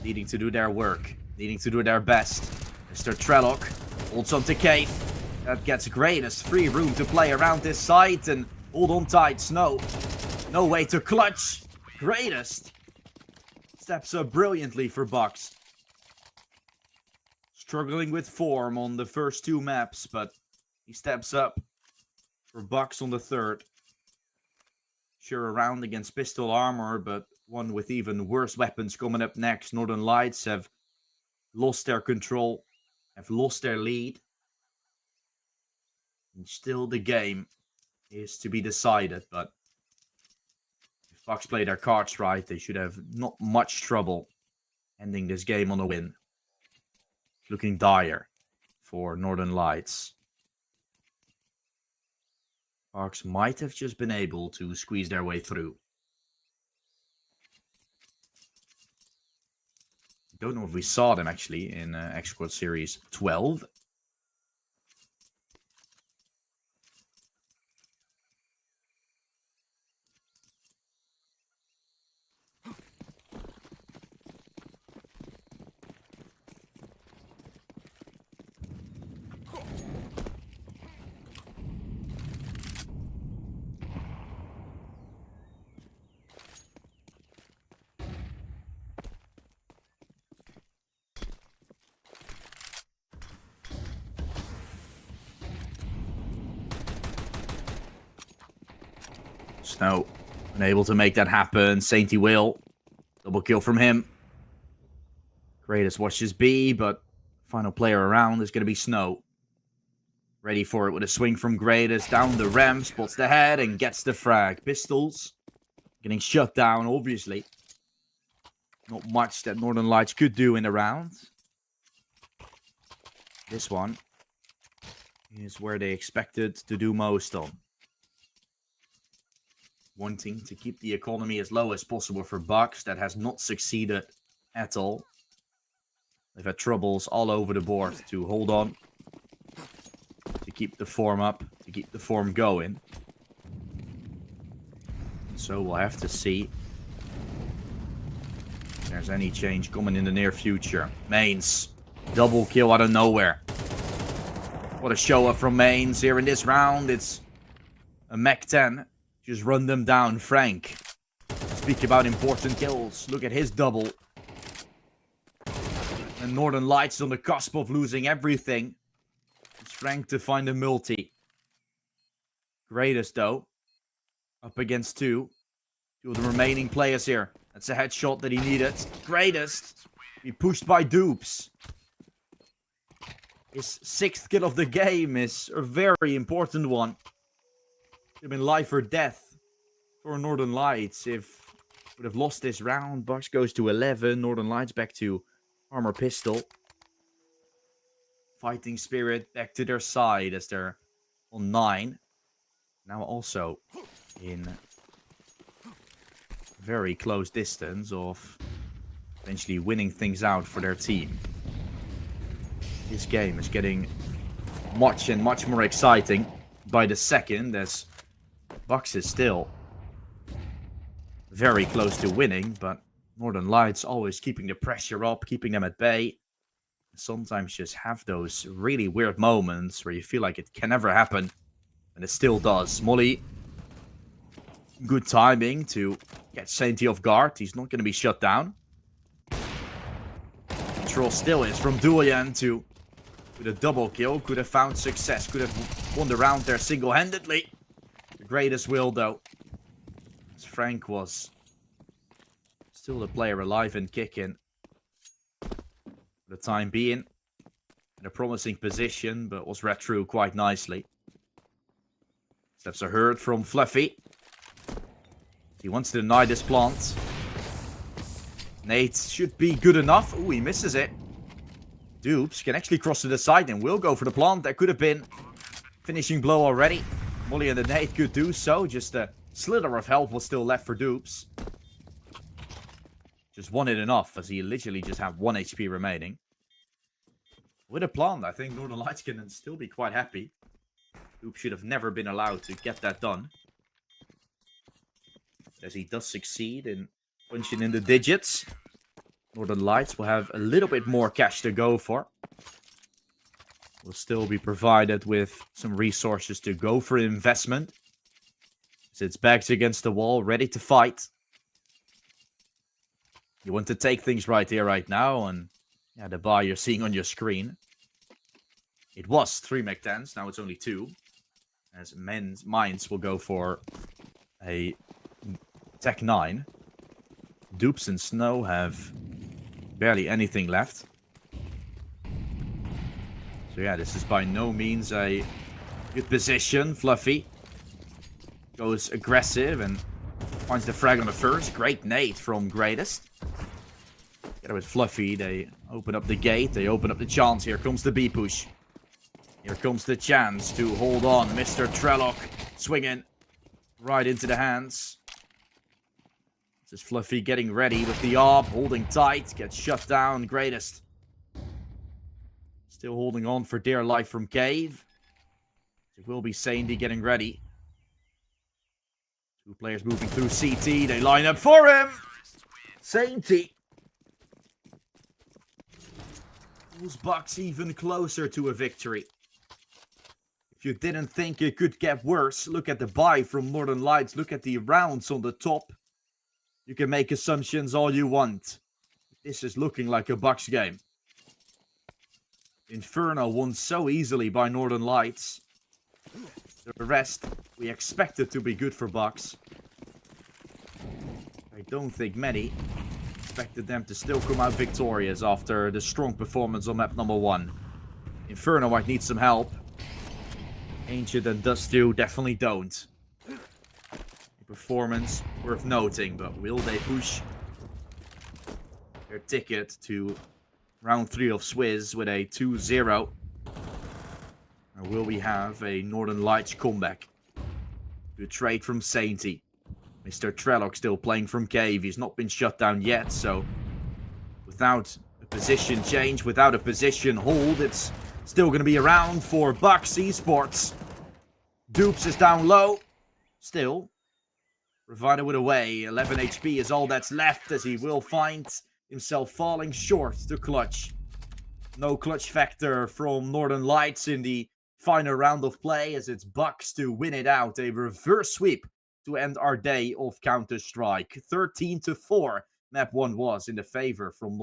needing to do their work, needing to do their best. Mr. Trellock holds on to cave. That gets Greatest free room to play around this site and hold on tight. Snow, no way to clutch. Greatest steps up brilliantly for BAKS. Struggling with form on the first two maps, but he steps up for BAKS on the third. Sure, around against pistol armor, but one with even worse weapons coming up next. Northern Lights have lost their control, have lost their lead. And still the game is to be decided, but if BAKS play their cards right, they should have not much trouble ending this game on a win. It's looking dire for Northern Lights. BAKS might have just been able to squeeze their way through. Don't know if we saw them actually in EXORT Series 12. Snow unable to make that happen. Sainty will. Double kill from him. Greatest watches B, but final player around is going to be Snow. Ready for it with a swing from Greatest. Down the ramp, spots the head and gets the frag. Pistols getting shut down, obviously. Not much that Northern Lights could do in the round. This one is where they expected to do most on. Wanting to keep the economy as low as possible for BAKS. That has not succeeded at all. They've had troubles all over the board to hold on. To keep the form up. To keep the form going. So we'll have to see if there's any change coming in the near future. Mains. Double kill out of nowhere. What a show up from Mains here in this round. It's a Mech 10. Just run them down. Frank. Speak about important kills. Look at his double. And Northern Lights on the cusp of losing everything. It's Frank to find a multi. Greatest though. Up against two. Two of the remaining players here. That's a headshot that he needed. Greatest. Be pushed by dupes. His 6th kill of the game is a very important one. Could have been life or death for Northern Lights if would have lost this round. BAKS goes to 11. Northern Lights back to armor pistol. Fighting spirit back to their side as they're on 9. Now also in very close distance of eventually winning things out for their team. This game is getting much more exciting by the second, as BAKS is still very close to winning, but Northern Lights always keeping the pressure up, keeping them at bay. Sometimes just have those really weird moments where you feel like it can never happen, and it still does. Molly, good timing to get Sainty off guard. He's not going to be shut down. Control still is from Duoyan to with a double kill. Could have found success. Could have won the round there single-handedly. The greatest will, though, as Frank was still the player alive and kicking for the time being. In a promising position, but was read through quite nicely. Steps are heard from Fluffy. He wants to deny this plant. Nate should be good enough. Ooh, he misses it. Dupes can actually cross to the side and will go for the plant. That could have been finishing blow already. Molly and the Nate could do so. Just a slither of health was still left for Dupes. Just wanted enough, as he literally just had 1 HP remaining. With a plant, I think Northern Lights can still be quite happy. Dupes should have never been allowed to get that done, as he does succeed in punching in the digits. Northern Lights will have a little bit more cash to go for. Will still be provided with some resources to go for investment. Sits backs against the wall, ready to fight. You want to take things right here, right now, and yeah, the buy you're seeing on your screen. It was 3 mech-10s, now it's only 2. As Mines will go for a Tech 9. Dupes and Snow have barely anything left. So yeah, this is by no means a good position. Fluffy goes aggressive and finds the frag on the first. Great nade from Greatest. Together with Fluffy, they open up the gate. They open up the chance. Here comes the B-push. Here comes the chance to hold on. Mr. Trellock swinging right into the hands. This is Fluffy getting ready with the AWP, holding tight, gets shut down. Greatest still holding on for dear life from Cave. It will be Sainty getting ready. 2 players moving through CT. They line up for him. Sainty pulls BAKS even closer to a victory. If you didn't think it could get worse, look at the buy from Northern Lights. Look at the rounds on the top. You can make assumptions all you want. This is looking like a BAKS game. Inferno won so easily by Northern Lights. The rest, we expected to be good for BAKS. I don't think many expected them to still come out victorious after the strong performance on map number 1. Inferno might need some help. Ancient and Dust2 definitely don't. Performance worth noting, but will they push their ticket to round 3 of Swiss with a 2-0? Or will we have a Northern Lights comeback? Good trade from Sainty. Mr. Trellock still playing from Cave. He's not been shut down yet, so without a position change, without a position hold, it's still going to be around for BAKS Esports. Dupes is down low. Still, provided with a way. 11 HP is all that's left, as he will find himself falling short to clutch. No clutch factor from Northern Lights in the final round of play, as it's BAKS to win it out. A reverse sweep to end our day of Counter-Strike. 13-4, map 1 was in the favor from